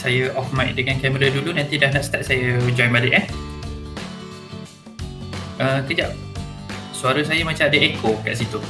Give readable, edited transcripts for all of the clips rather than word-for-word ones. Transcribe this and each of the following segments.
saya off mic dengan kamera dulu, nanti dah nak start saya join balik kejap. Suara saya macam ada echo kat situ.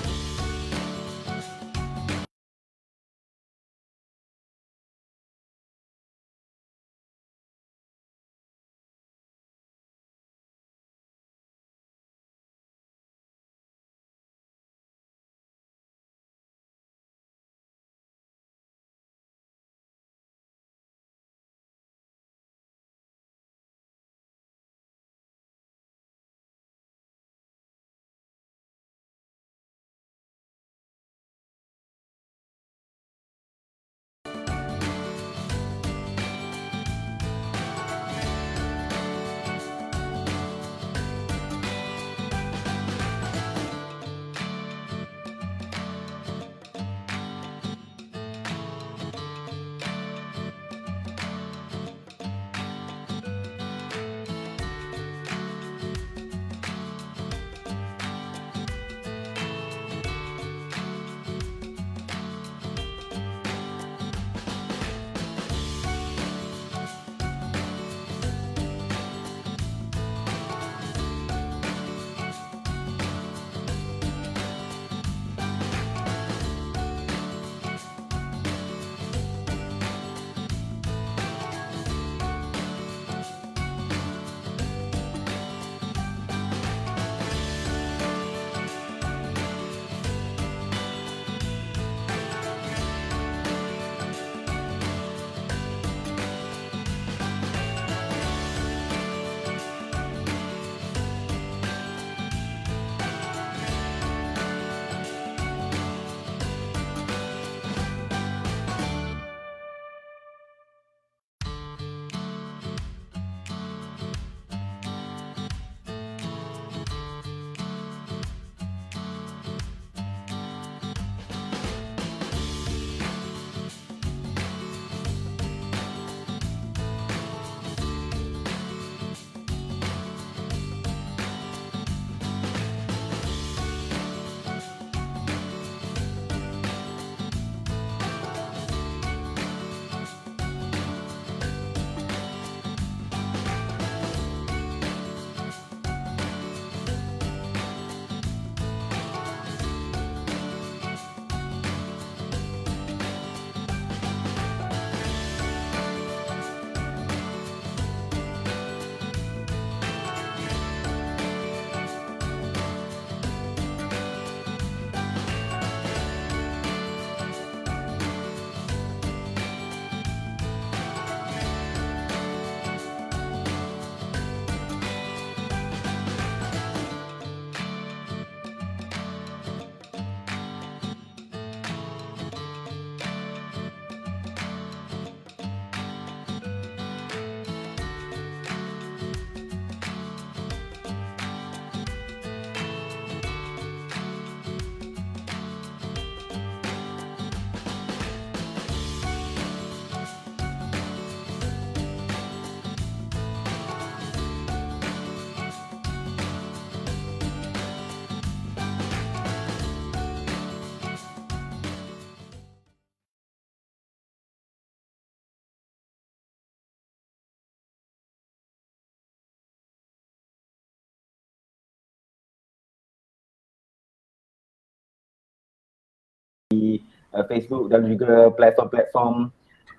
Facebook dan juga platform-platform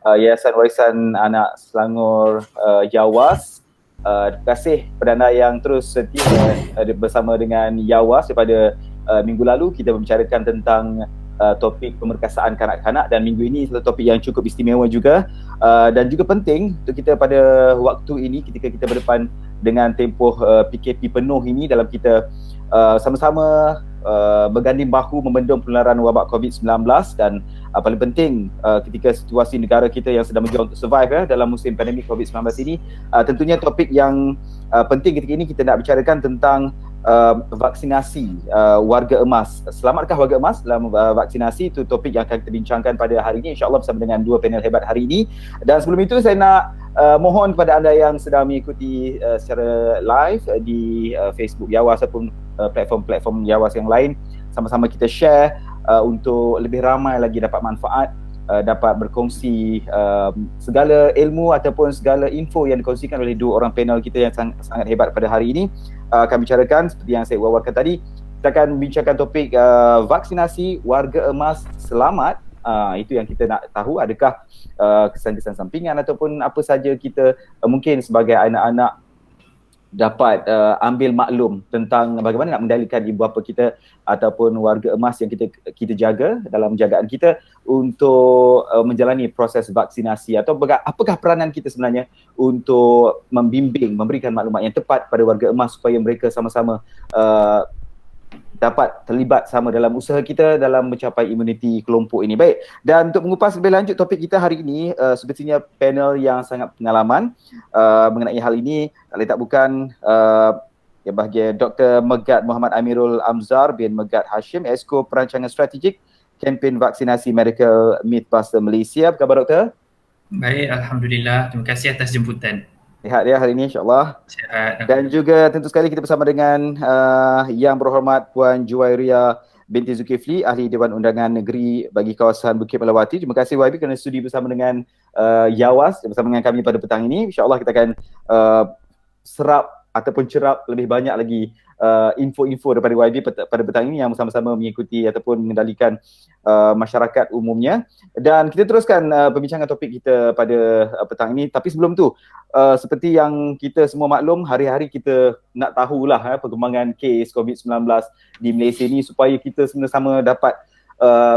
Yayasan Warisan Anak Selangor YAWAS. Terima kasih kepada anda yang terus setia bersama dengan YAWAS. Daripada minggu lalu kita membicarakan tentang topik pemerkasaan kanak-kanak, dan minggu ini satu topik yang cukup istimewa juga dan juga penting untuk kita pada waktu ini ketika kita berdepan dengan tempoh PKP penuh ini, dalam kita sama-sama berganding bahu membendung penularan wabak COVID-19 dan paling penting ketika situasi negara kita yang sedang berjuang untuk survive dalam musim pandemik COVID-19 ini, tentunya topik yang penting ketika ini kita nak bicarakan tentang vaksinasi warga emas. Selamatkah warga emas dalam vaksinasi? Itu topik yang akan kita bincangkan pada hari ini, insyaAllah bersama dengan dua panel hebat hari ini. Dan sebelum itu saya nak mohon kepada anda yang sedang mengikuti secara live di Facebook YAWAS ataupun platform-platform YAWAS yang lain, sama-sama kita share untuk lebih ramai lagi dapat manfaat dapat berkongsi segala ilmu ataupun segala info yang dikongsikan oleh dua orang panel kita yang sangat hebat pada hari ini. Kami bicarakan seperti yang saya wawarkan tadi, kita akan bincangkan topik vaksinasi warga emas selamat. Itu yang kita nak tahu, adakah kesan-kesan sampingan ataupun apa saja kita mungkin sebagai anak-anak dapat ambil maklum tentang bagaimana nak mengendalikan ibu bapa kita ataupun warga emas yang kita jaga dalam jagaan kita untuk menjalani proses vaksinasi, atau apakah peranan kita sebenarnya untuk membimbing, memberikan maklumat yang tepat pada warga emas supaya mereka sama-sama dapat terlibat sama dalam usaha kita dalam mencapai imuniti kelompok ini. Baik, dan untuk mengupas lebih lanjut topik kita hari ini, sepertinya panel yang sangat pengalaman mengenai hal ini, tak lain tak bukan yang bahagia Dr. Megat Muhammad Amirul Amzar bin Megat Hashim, Esko Perancangan Strategik Kempen Vaksinasi Medical Mythbuster Malaysia. Apa khabar Doktor? Baik, Alhamdulillah. Terima kasih atas jemputan. Sihat ya hari ini insyaAllah. Sihat. Dan juga tentu sekali kita bersama dengan Yang Berhormat Puan Juwairia binti Zulkifli, Ahli Dewan Undangan Negeri bagi kawasan Bukit Melawati. Terima kasih YB kerana sudi bersama dengan Yawas bersama dengan kami pada petang ini. InsyaAllah kita akan serap ataupun cerap lebih banyak lagi info-info daripada YB pada petang ini yang bersama-sama mengikuti ataupun mengendalikan masyarakat umumnya. Dan kita teruskan perbincangan topik kita pada petang ini. Tapi sebelum tu, seperti yang kita semua maklum, hari-hari kita nak tahulah perkembangan kes COVID-19 di Malaysia ni supaya kita sama-sama dapat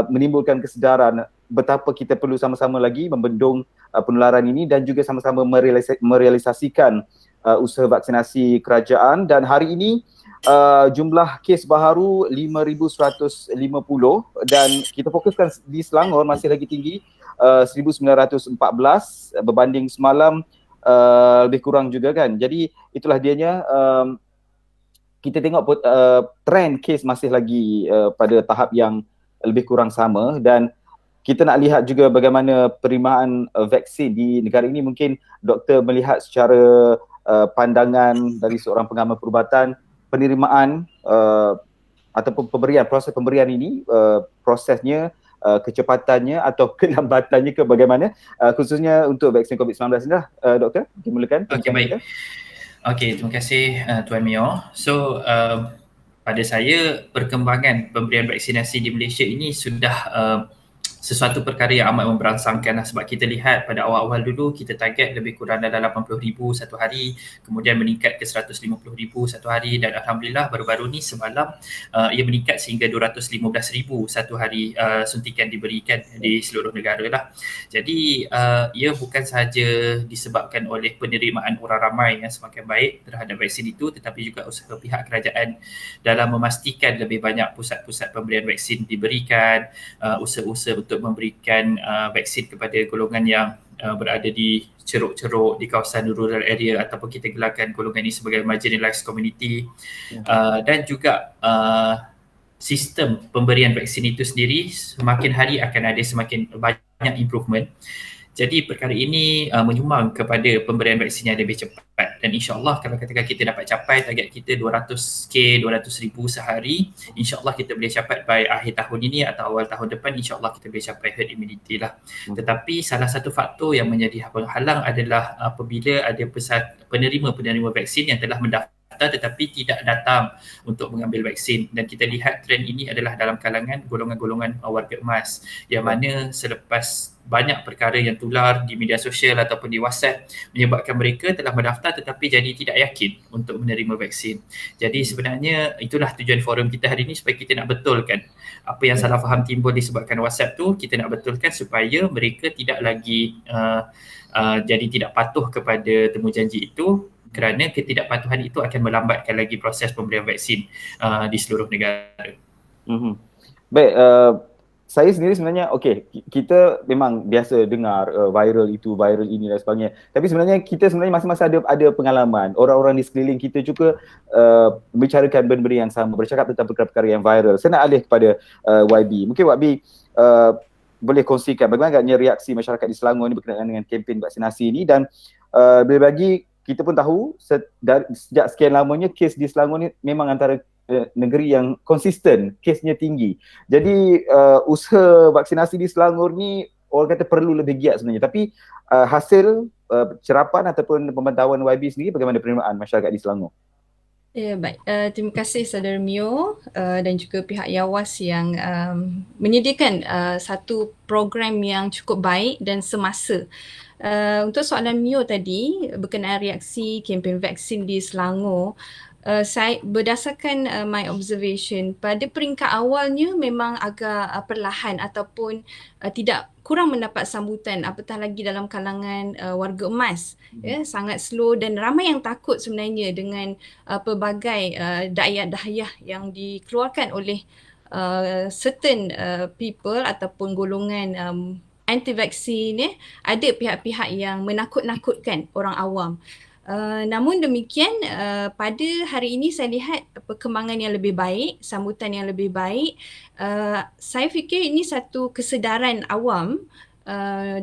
menimbulkan kesedaran betapa kita perlu sama-sama lagi membendung penularan ini dan juga sama-sama merealisasikan usaha vaksinasi kerajaan. Dan hari ini jumlah kes baharu 5,150 dan kita fokuskan di Selangor masih lagi tinggi, 1,914 berbanding semalam lebih kurang juga kan. Jadi itulah dianya, kita tengok trend kes masih lagi pada tahap yang lebih kurang sama, dan kita nak lihat juga bagaimana penerimaan vaksin di negara ini. Mungkin doktor melihat secara pandangan dari seorang pengamal perubatan, penerimaan ataupun proses pemberian ini, prosesnya, kecepatannya atau kelambatannya ke bagaimana, khususnya untuk vaksin COVID-19 ni lah, doktor, dimulakan. Okey, baik. Okey, terima kasih Tuan Mio. So, pada saya perkembangan pemberian vaksinasi di Malaysia ini sudah sesuatu perkara yang amat memberangsangkan lah, sebab kita lihat pada awal-awal dulu kita target lebih kurang dalam 80,000 satu hari, kemudian meningkat ke 150,000 satu hari, dan Alhamdulillah baru-baru ni semalam ia meningkat sehingga 215,000 satu hari suntikan diberikan di seluruh negara lah. Jadi ia bukan sahaja disebabkan oleh penerimaan orang ramai yang semakin baik terhadap vaksin itu, tetapi juga usaha pihak kerajaan dalam memastikan lebih banyak pusat-pusat pemberian vaksin diberikan, usaha-usaha untuk memberikan vaksin kepada golongan yang berada di ceruk-ceruk di kawasan rural area, ataupun kita gelarkan golongan ini sebagai marginalized community. Dan juga sistem pemberian vaksin itu sendiri semakin hari akan ada semakin banyak improvement. Jadi perkara ini menyumbang kepada pemberian vaksin yang lebih cepat, dan insyaAllah kalau katakan kita dapat capai target kita 200,000, 200,000 sehari, insyaAllah kita boleh capai by akhir tahun ini atau awal tahun depan, insyaAllah kita boleh capai herd immunity lah. Tetapi salah satu faktor yang menjadi penghalang adalah apabila ada penerima vaksin yang telah mendaftar tetapi tidak datang untuk mengambil vaksin, dan kita lihat trend ini adalah dalam kalangan golongan-golongan warga emas, yang mana selepas banyak perkara yang tular di media sosial ataupun di WhatsApp menyebabkan mereka telah mendaftar tetapi jadi tidak yakin untuk menerima vaksin. Jadi sebenarnya itulah tujuan forum kita hari ini, supaya kita nak betulkan apa yang salah faham timbul disebabkan WhatsApp tu, kita nak betulkan supaya mereka tidak lagi jadi tidak patuh kepada temujanji itu, kerana ketidakpatuhan itu akan melambatkan lagi proses pemberian vaksin di seluruh negara. Baik, saya sendiri sebenarnya kita memang biasa dengar viral itu, viral ini dan sebagainya. Tapi sebenarnya kita masing-masing ada pengalaman. Orang-orang di sekeliling kita juga membicarakan benda-benda yang sama, bercakap tentang perkara-perkara yang viral. Saya nak alih kepada YB. Mungkin YB boleh kongsikan bagaimana agaknya reaksi masyarakat di Selangor ini berkenaan dengan kempen vaksinasi ini, dan bagi kita pun tahu sejak sekian lamanya kes di Selangor ni memang antara negeri yang konsisten, kesnya tinggi. Jadi usaha vaksinasi di Selangor ni orang kata perlu lebih giat sebenarnya. Tapi hasil cerapan ataupun pemantauan YB sendiri, bagaimana penerimaan masyarakat di Selangor? Ya, baik. Terima kasih Saudara Mio dan juga pihak Yawas yang menyediakan satu program yang cukup baik dan semasa. Untuk soalan Mio tadi berkenaan reaksi kempen vaksin di Selangor, saya berdasarkan my observation, pada peringkat awalnya memang agak perlahan ataupun tidak kurang mendapat sambutan, apatah lagi dalam kalangan warga emas. Ya, sangat slow dan ramai yang takut sebenarnya dengan pelbagai dayah-dayah yang dikeluarkan oleh certain people ataupun golongan anti-vaksin. Ada pihak-pihak yang menakut-nakutkan orang awam. Namun demikian, pada hari ini saya lihat perkembangan yang lebih baik, sambutan yang lebih baik. Saya fikir ini satu kesedaran awam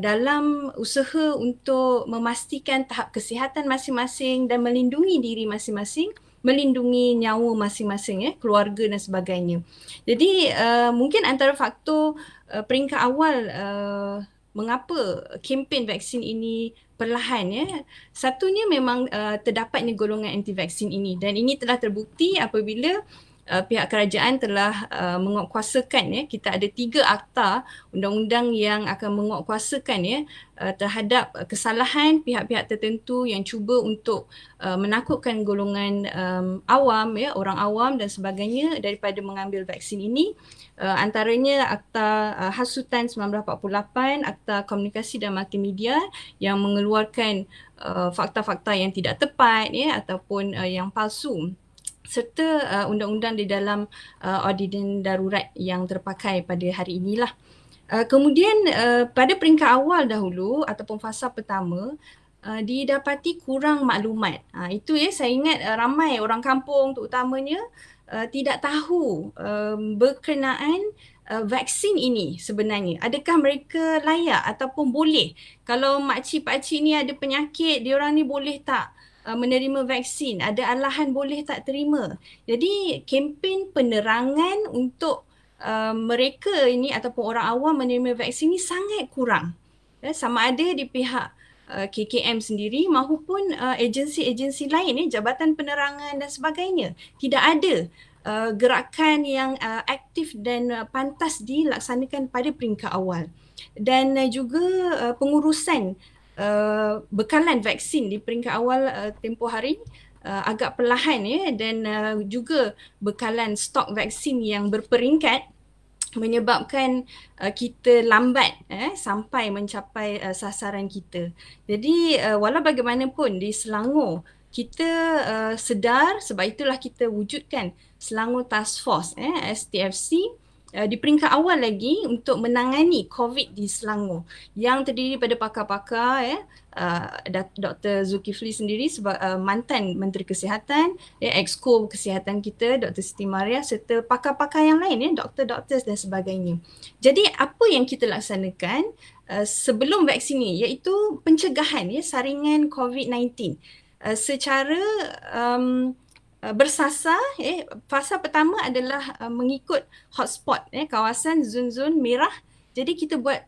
dalam usaha untuk memastikan tahap kesihatan masing-masing dan melindungi diri masing-masing, melindungi nyawa masing-masing, keluarga dan sebagainya. Jadi mungkin antara faktor peringkat awal mengapa kempen vaksin ini perlahan, satunya memang terdapatnya golongan anti-vaksin ini, dan ini telah terbukti apabila pihak kerajaan telah menguatkuasakan, kita ada 3 akta undang-undang yang akan menguatkuasakan terhadap kesalahan pihak-pihak tertentu yang cuba untuk menakutkan golongan awam, orang awam dan sebagainya daripada mengambil vaksin ini. Antaranya Akta Hasutan 1948, Akta Komunikasi dan Multimedia yang mengeluarkan fakta-fakta yang tidak tepat ataupun yang palsu, serta undang-undang di dalam ordinans darurat yang terpakai pada hari inilah. Kemudian pada peringkat awal dahulu ataupun fasa pertama, didapati kurang maklumat. Itu saya ingat ramai orang kampung terutamanya tidak tahu berkenaan vaksin ini sebenarnya. Adakah mereka layak ataupun boleh? Kalau makcik-pakcik ni ada penyakit, diorang ni boleh tak menerima vaksin? Ada alahan boleh tak terima? Jadi kempen penerangan untuk mereka ini ataupun orang awam menerima vaksin ini sangat kurang. Sama ada di pihak KKM sendiri maupun agensi-agensi lain, Jabatan Penerangan dan sebagainya. Tidak ada gerakan yang aktif dan pantas dilaksanakan pada peringkat awal. Dan juga pengurusan bekalan vaksin di peringkat awal tempoh hari agak perlahan, dan juga bekalan stok vaksin yang berperingkat menyebabkan kita lambat sampai mencapai sasaran kita. Jadi walau bagaimanapun di Selangor kita sedar, sebab itulah kita wujudkan Selangor Task Force STFC di peringkat awal lagi untuk menangani COVID di Selangor, yang terdiri pada pakar-pakar, Dr. Zulkifli sendiri sebagai mantan Menteri Kesihatan, Exco Kesihatan kita, Dr. Siti Maria, serta pakar-pakar yang lain, doktor-doktor dan sebagainya. Jadi apa yang kita laksanakan sebelum vaksin ini, iaitu pencegahan saringan COVID-19 secara bersasar. Fasa pertama adalah mengikut hotspot, kawasan zon-zon merah. Jadi kita buat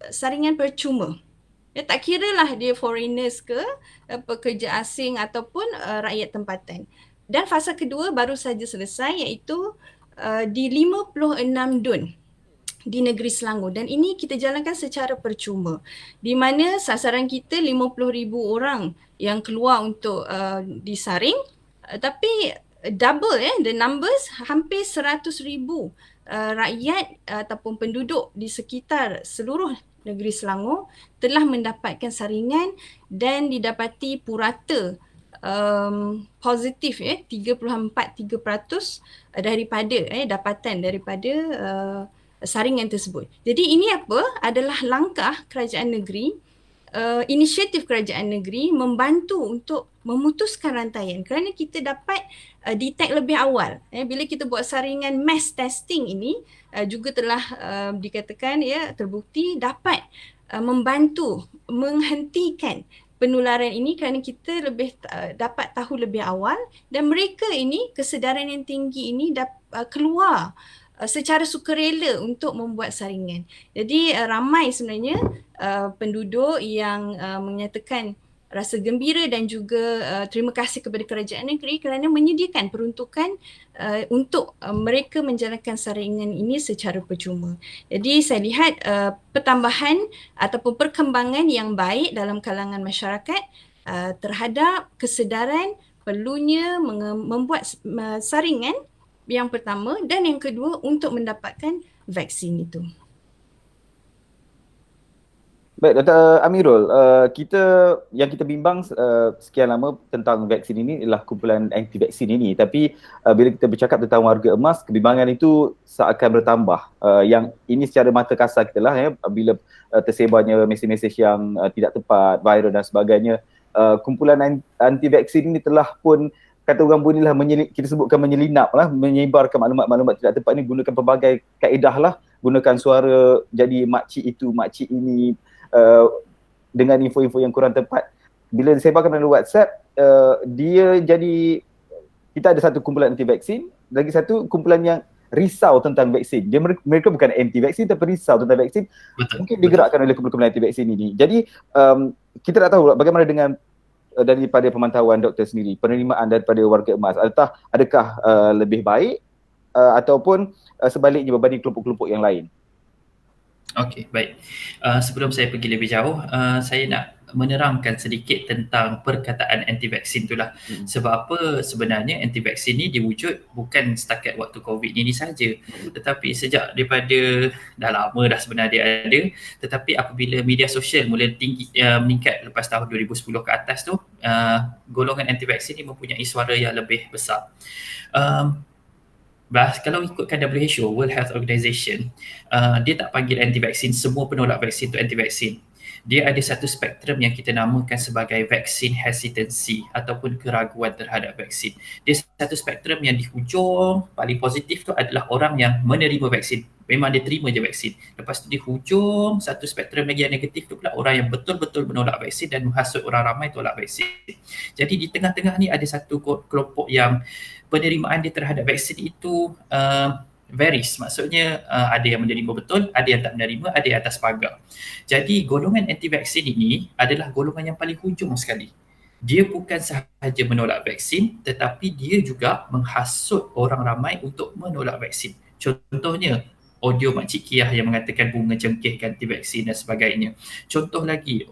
saringan percuma. Tak kira lah dia foreigners ke, pekerja asing ataupun rakyat tempatan. Dan fasa kedua baru saja selesai, iaitu di 56 DUN di negeri Selangor, dan ini kita jalankan secara percuma, di mana sasaran kita 50,000 orang yang keluar untuk disaring. Tapi double the numbers, hampir 100,000 rakyat ataupun penduduk di sekitar seluruh negeri Selangor telah mendapatkan saringan dan didapati purata positif 3.3% daripada dapatan daripada saringan tersebut. Jadi ini adalah langkah kerajaan negeri, inisiatif kerajaan negeri membantu untuk memutuskan rantaian, kerana kita dapat detect lebih awal. Bila kita buat saringan mass testing ini juga telah dikatakan terbukti dapat membantu menghentikan penularan ini, kerana kita lebih dapat tahu lebih awal, dan mereka ini kesedaran yang tinggi ini keluar secara sukarela untuk membuat saringan. Jadi ramai sebenarnya penduduk yang menyatakan rasa gembira dan juga terima kasih kepada kerajaan negeri kerana menyediakan peruntukan untuk mereka menjalankan saringan ini secara percuma. Jadi saya lihat pertambahan ataupun perkembangan yang baik dalam kalangan masyarakat terhadap kesedaran perlunya membuat saringan yang pertama, dan yang kedua untuk mendapatkan vaksin itu. Baik, Dr. Amirul, kita bimbang sekian lama tentang vaksin ini ialah kumpulan anti-vaksin ini, tapi bila kita bercakap tentang warga emas, kebimbangan itu seakan bertambah. Yang ini secara mata kasar kita lah, bila tersebarnya mesej-mesej yang tidak tepat, viral dan sebagainya, kumpulan anti-vaksin ini telah pun kata orang pun inilah kita sebutkan menyelinap lah, menyebarkan maklumat-maklumat tidak tepat ni, gunakan pelbagai kaedah lah, gunakan suara jadi makcik itu, makcik ini, dengan info-info yang kurang tepat. Bila disebarkan melalui WhatsApp, dia jadi, kita ada satu kumpulan anti vaksin, lagi satu kumpulan yang risau tentang vaksin. Mereka bukan anti vaksin tapi risau tentang vaksin. Betul. Mungkin digerakkan oleh kumpulan anti vaksin ini. Jadi kita tak tahu bagaimana dengan daripada pemantauan doktor sendiri, penerimaan daripada warga emas, adakah lebih baik ataupun sebaliknya berbanding kelompok-kelompok yang lain? Okey, baik. Sebelum saya pergi lebih jauh, saya nak menerangkan sedikit tentang perkataan anti-vaksin itulah. Sebab apa sebenarnya anti-vaksin ni diwujud bukan setakat waktu COVID ini saja, tetapi sejak daripada dah lama dah sebenarnya ada, tetapi apabila media sosial mula meningkat lepas tahun 2010 ke atas tu, golongan anti-vaksin ni mempunyai suara yang lebih besar. Kalau ikutkan WHO, World Health Organization, dia tak panggil anti-vaksin, semua penolak vaksin tu anti-vaksin. Dia ada satu spektrum yang kita namakan sebagai vaccine hesitancy ataupun keraguan terhadap vaksin. Dia satu spektrum yang di hujung paling positif tu adalah orang yang menerima vaksin. Memang dia terima je vaksin. Lepas tu di hujung satu spektrum lagi yang negatif tu pula orang yang betul-betul menolak vaksin dan menghasut orang ramai tolak vaksin. Jadi di tengah-tengah ni ada satu kelompok yang penerimaan dia terhadap vaksin itu varies. Maksudnya ada yang menerima betul, ada yang tak menerima, ada yang atas pagar. Jadi golongan anti-vaksin ini adalah golongan yang paling hujung sekali. Dia bukan sahaja menolak vaksin, tetapi dia juga menghasut orang ramai untuk menolak vaksin. Contohnya, audio Makcik Kiah yang mengatakan bunga cengkeh anti vaksin dan sebagainya. Contoh lagi,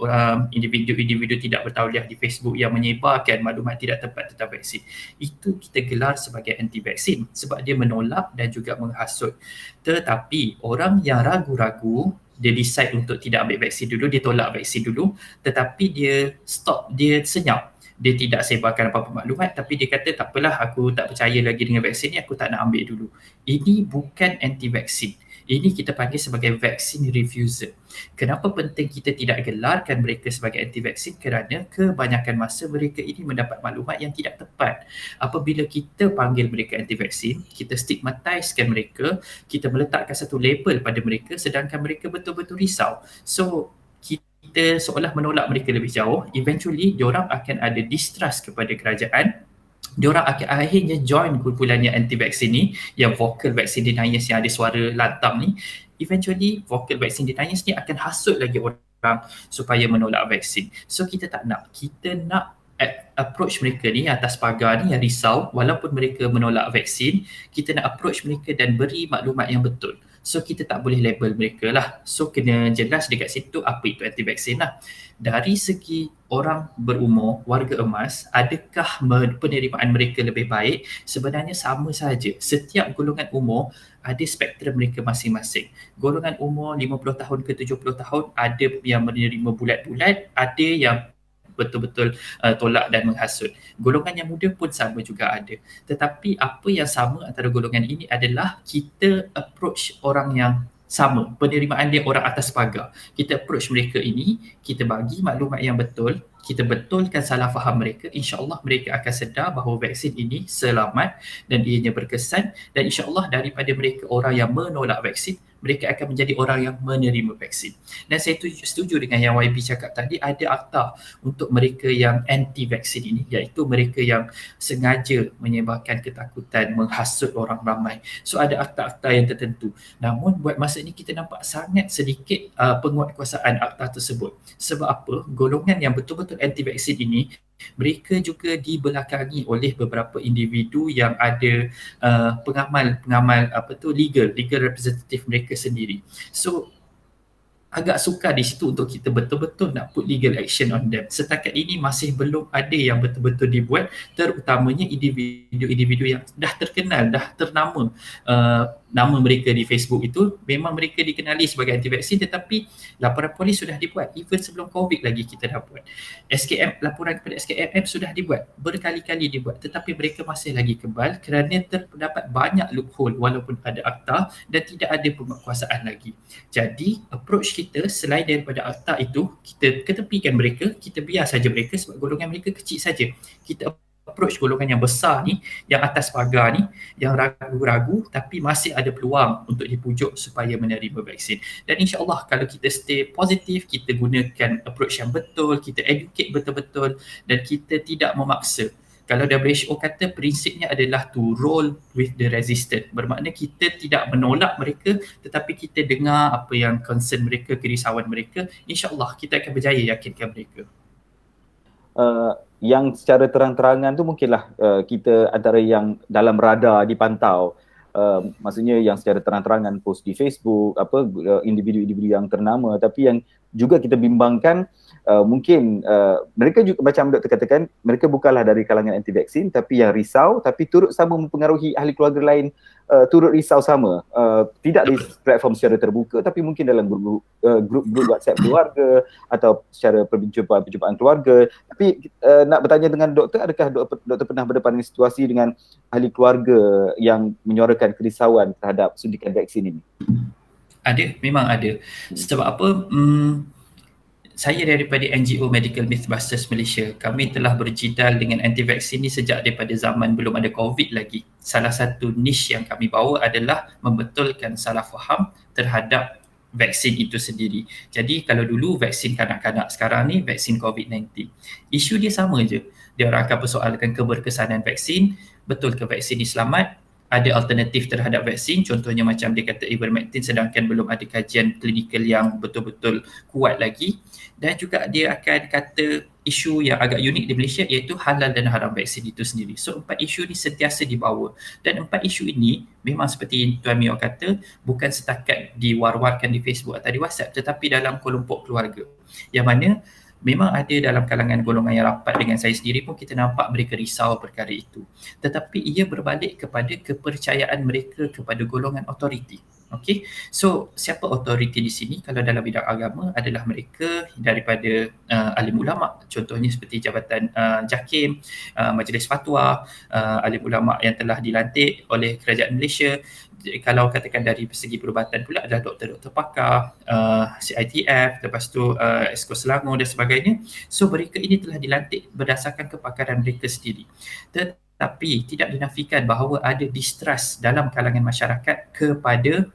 individu-individu tidak bertauliah di Facebook yang menyebarkan maklumat tidak tepat tentang vaksin. Itu kita gelar sebagai anti vaksin sebab dia menolak dan juga menghasut. Tetapi orang yang ragu-ragu, dia decide untuk tidak ambil vaksin dulu, dia tolak vaksin dulu, tetapi dia stop, dia senyap. Dia tidak sebarkan apa-apa maklumat, tapi dia kata tak apalah, aku tak percaya lagi dengan vaksin ni, aku tak nak ambil dulu. Ini bukan anti-vaksin. Ini kita panggil sebagai vaccine refuser. Kenapa penting kita tidak gelarkan mereka sebagai anti-vaksin? Kerana kebanyakan masa mereka ini mendapat maklumat yang tidak tepat. Apabila kita panggil mereka anti-vaksin, kita stigmatisekan mereka, kita meletakkan satu label pada mereka sedangkan mereka betul-betul risau. So, kita seolah menolak mereka lebih jauh, eventually diorang akan ada distrust kepada kerajaan, diorang akan akhirnya join kumpulan yang anti-vaksin ni, yang vocal vaccine deniers yang ada suara lantam ni, eventually vocal vaccine deniers ni akan hasut lagi orang supaya menolak vaksin. So kita tak nak, kita nak approach mereka ni atas pagar ni yang risau, walaupun mereka menolak vaksin, kita nak approach mereka dan beri maklumat yang betul. So kita tak boleh label mereka lah. So kena jelas dekat situ apa itu anti-vaksin lah. Dari segi orang berumur, warga emas, adakah penerimaan mereka lebih baik? Sebenarnya sama saja. Setiap golongan umur ada spektrum mereka masing-masing. Golongan umur 50 tahun ke 70 tahun ada yang menerima bulat-bulat, ada yang betul-betul tolak dan menghasut. Golongan yang muda pun sama juga ada. Tetapi apa yang sama antara golongan ini adalah kita approach orang yang sama. Penerimaan dia orang atas pagar. Kita approach mereka ini, kita bagi maklumat yang betul, kita betulkan salah faham mereka, insya-Allah mereka akan sedar bahawa vaksin ini selamat dan ianya berkesan, dan insya-Allah daripada mereka orang yang menolak vaksin, mereka akan menjadi orang yang menerima vaksin. Dan saya setuju dengan yang YB cakap tadi, ada akta untuk mereka yang anti vaksin ini, iaitu mereka yang sengaja menyebarkan ketakutan, menghasut orang ramai. So ada akta-akta yang tertentu. Namun buat masa ini kita nampak sangat sedikit penguatkuasaan akta tersebut. Sebab apa? Golongan yang betul-betul anti vaksin ini, mereka juga dibelakangi oleh beberapa individu yang ada pengamal legal representative mereka sendiri. So agak sukar di situ untuk kita betul-betul nak put legal action on them. Setakat ini masih belum ada yang betul-betul dibuat, terutamanya individu-individu yang dah terkenal, dah ternama. Nama mereka di Facebook itu memang mereka dikenali sebagai anti vaksin, tetapi laporan polis sudah dibuat even sebelum COVID lagi kita dah buat. Laporan kepada SKMM sudah dibuat, berkali-kali dibuat, tetapi mereka masih lagi kebal kerana terdapat banyak loophole walaupun ada akta dan tidak ada penguatkuasaan lagi. Jadi approach kita selain daripada akta itu, kita ketepikan mereka, kita biar saja mereka sebab golongan mereka kecil saja. Kita approach golongan yang besar ni, yang atas pagar ni, yang ragu-ragu tapi masih ada peluang untuk dipujuk supaya menerima vaksin. Dan insya-Allah kalau kita stay positif, kita gunakan approach yang betul, kita educate betul-betul dan kita tidak memaksa. Kalau WHO kata prinsipnya adalah to roll with the resistant. Bermakna kita tidak menolak mereka tetapi kita dengar apa yang concern mereka, kerisauan mereka. InsyaAllah kita akan berjaya yakinkan mereka. Yang secara terang-terangan tu mungkinlah kita antara yang dalam radar dipantau. Maksudnya yang secara terang-terangan post di Facebook, individu-individu yang ternama, tapi yang juga kita bimbangkan mungkin mereka juga macam doktor katakan, mereka bukanlah dari kalangan anti vaksin tapi yang risau, tapi turut sama mempengaruhi ahli keluarga lain turut risau sama, tidak di platform secara terbuka tapi mungkin dalam grup WhatsApp keluarga atau secara perjumpaan keluarga. Tapi nak bertanya dengan doktor, adakah doktor pernah berdepan dengan situasi dengan ahli keluarga yang menyuarakan kerisauan terhadap suntikan vaksin ini? Ada, memang ada. Sebab apa? Saya daripada NGO Medical Mythbusters Malaysia. Kami telah berjidal dengan anti-vaksin ni sejak daripada zaman belum ada COVID lagi. Salah satu niche yang kami bawa adalah membetulkan salah faham terhadap vaksin itu sendiri. Jadi kalau dulu vaksin kanak-kanak, sekarang ni vaksin COVID-19. Isu dia sama je. Dia orang akan persoalkan keberkesanan vaksin, betul ke vaksin ni selamat? Ada alternatif terhadap vaksin, contohnya macam dia kata ivermectin, sedangkan belum ada kajian klinikal yang betul-betul kuat lagi. Dan juga dia akan kata isu yang agak unik di Malaysia iaitu halal dan haram vaksin itu sendiri. So 4 isu ni sentiasa dibawa, dan 4 isu ini memang seperti Tuan Mio kata, bukan setakat diwar-warkan di Facebook atau di WhatsApp, tetapi dalam kelompok keluarga, yang mana memang ada dalam kalangan golongan yang rapat dengan saya sendiri pun kita nampak mereka risau perkara itu. Tetapi ia berbalik kepada kepercayaan mereka kepada golongan autoriti. Okay, so siapa autoriti di sini? Kalau dalam bidang agama adalah mereka daripada alim ulama, contohnya seperti Jabatan JAKIM, Majlis Fatwa, alim ulama yang telah dilantik oleh Kerajaan Malaysia. Kalau katakan dari segi perubatan pula adalah doktor-doktor pakar, CITF, lepas tu Esko Selangor dan sebagainya. So mereka ini telah dilantik berdasarkan kepakaran mereka sendiri. Tetapi tidak dinafikan bahawa ada distrust dalam kalangan masyarakat kepada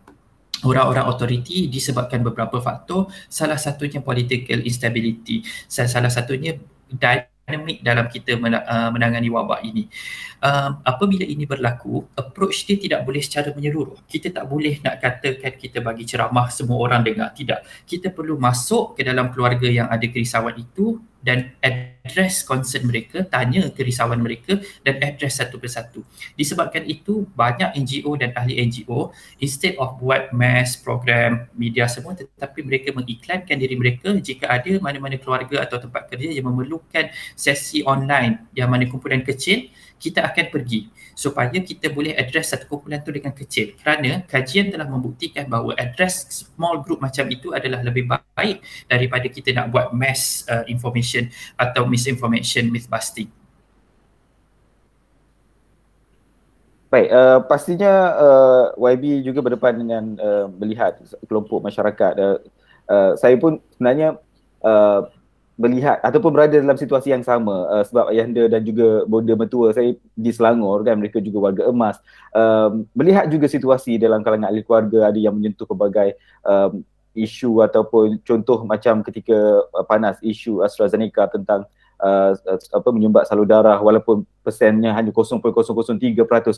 orang-orang autoriti disebabkan beberapa faktor, salah satunya political instability, salah satunya dinamik dalam kita menangani wabak ini. Apabila ini berlaku, approach dia tidak boleh secara menyeluruh. Kita tak boleh nak katakan kita bagi ceramah semua orang dengar, tidak. Kita perlu masuk ke dalam keluarga yang ada kerisauan itu dan address concern mereka, tanya kerisauan mereka dan address satu persatu. Disebabkan itu, banyak NGO dan ahli NGO instead of buat mass program, media semua, tetapi mereka mengiklankan diri mereka jika ada mana-mana keluarga atau tempat kerja yang memerlukan sesi online yang mana kumpulan kecil, kita akan pergi supaya kita boleh address satu kumpulan tu dengan kecil, kerana kajian telah membuktikan bahawa address small group macam itu adalah lebih baik daripada kita nak buat mass information atau misinformation, myth busting. Baik, pastinya YB juga berdepan dengan melihat kelompok masyarakat. Saya pun sebenarnya melihat ataupun berada dalam situasi yang sama, sebab ayahanda dan juga bonda mertua saya di Selangor kan, mereka juga warga emas, melihat juga situasi dalam kalangan ahli keluarga ada yang menyentuh pelbagai isu ataupun contoh macam ketika panas isu AstraZeneca tentang menyumbat salur darah walaupun persennya hanya 0.003%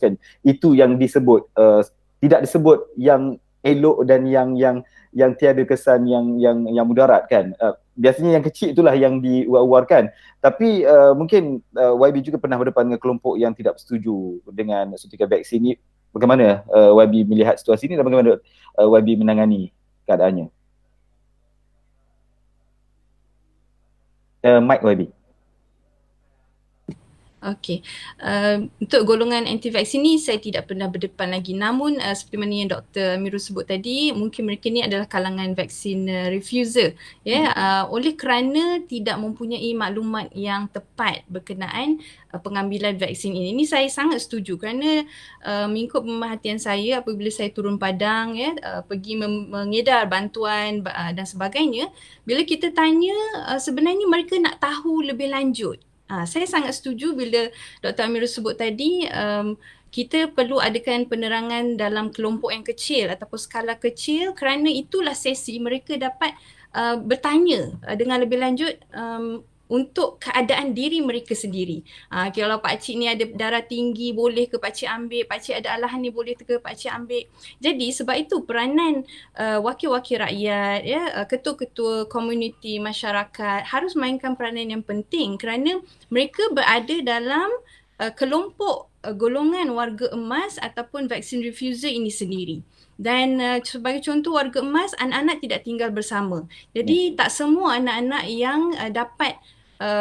kan, itu yang disebut, tidak disebut yang elok dan yang tiada kesan yang mudarat kan. Biasanya yang kecil itulah yang diuar-uarkan. Tapi mungkin YB juga pernah berdepan dengan kelompok yang tidak bersetuju dengan suntikan vaksin ini. Bagaimana YB melihat situasi ini dan bagaimana YB menangani keadaannya? Mike YB. Okey, untuk golongan anti vaksin ni saya tidak pernah berdepan lagi, namun seperti mana yang Dr. Amirul sebut tadi, mungkin mereka ni adalah kalangan vaksin refuser, oleh kerana tidak mempunyai maklumat yang tepat berkenaan pengambilan vaksin ini. Ini saya sangat setuju kerana mengikut pemerhatian saya apabila saya turun padang, pergi mengedar bantuan dan sebagainya, bila kita tanya sebenarnya mereka nak tahu lebih lanjut. Saya sangat setuju bila Dr. Amirul sebut tadi, kita perlu adakan penerangan dalam kelompok yang kecil ataupun skala kecil kerana itulah sesi mereka dapat bertanya dengan lebih lanjut untuk keadaan diri mereka sendiri. Kalau pakcik ni ada darah tinggi, boleh ke pakcik ambil? Pakcik ada alahan ni, boleh ke pakcik ambil? Jadi sebab itu peranan wakil-wakil rakyat, ketua-ketua komuniti masyarakat harus mainkan peranan yang penting kerana mereka berada dalam kelompok golongan warga emas ataupun vaksin refuser ini sendiri. Dan sebagai contoh warga emas, anak-anak tidak tinggal bersama. Jadi tak semua anak-anak yang dapat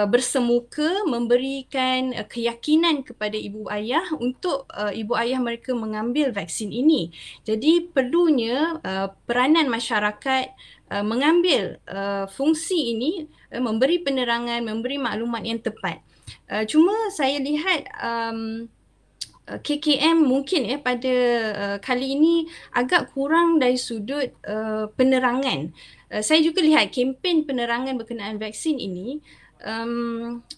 bersemuka memberikan keyakinan kepada ibu ayah untuk ibu ayah mereka mengambil vaksin ini. Jadi perlunya peranan masyarakat mengambil fungsi ini, memberi penerangan, memberi maklumat yang tepat. Cuma saya lihat KKM mungkin pada kali ini agak kurang dari sudut penerangan. Saya juga lihat kempen penerangan berkenaan vaksin ini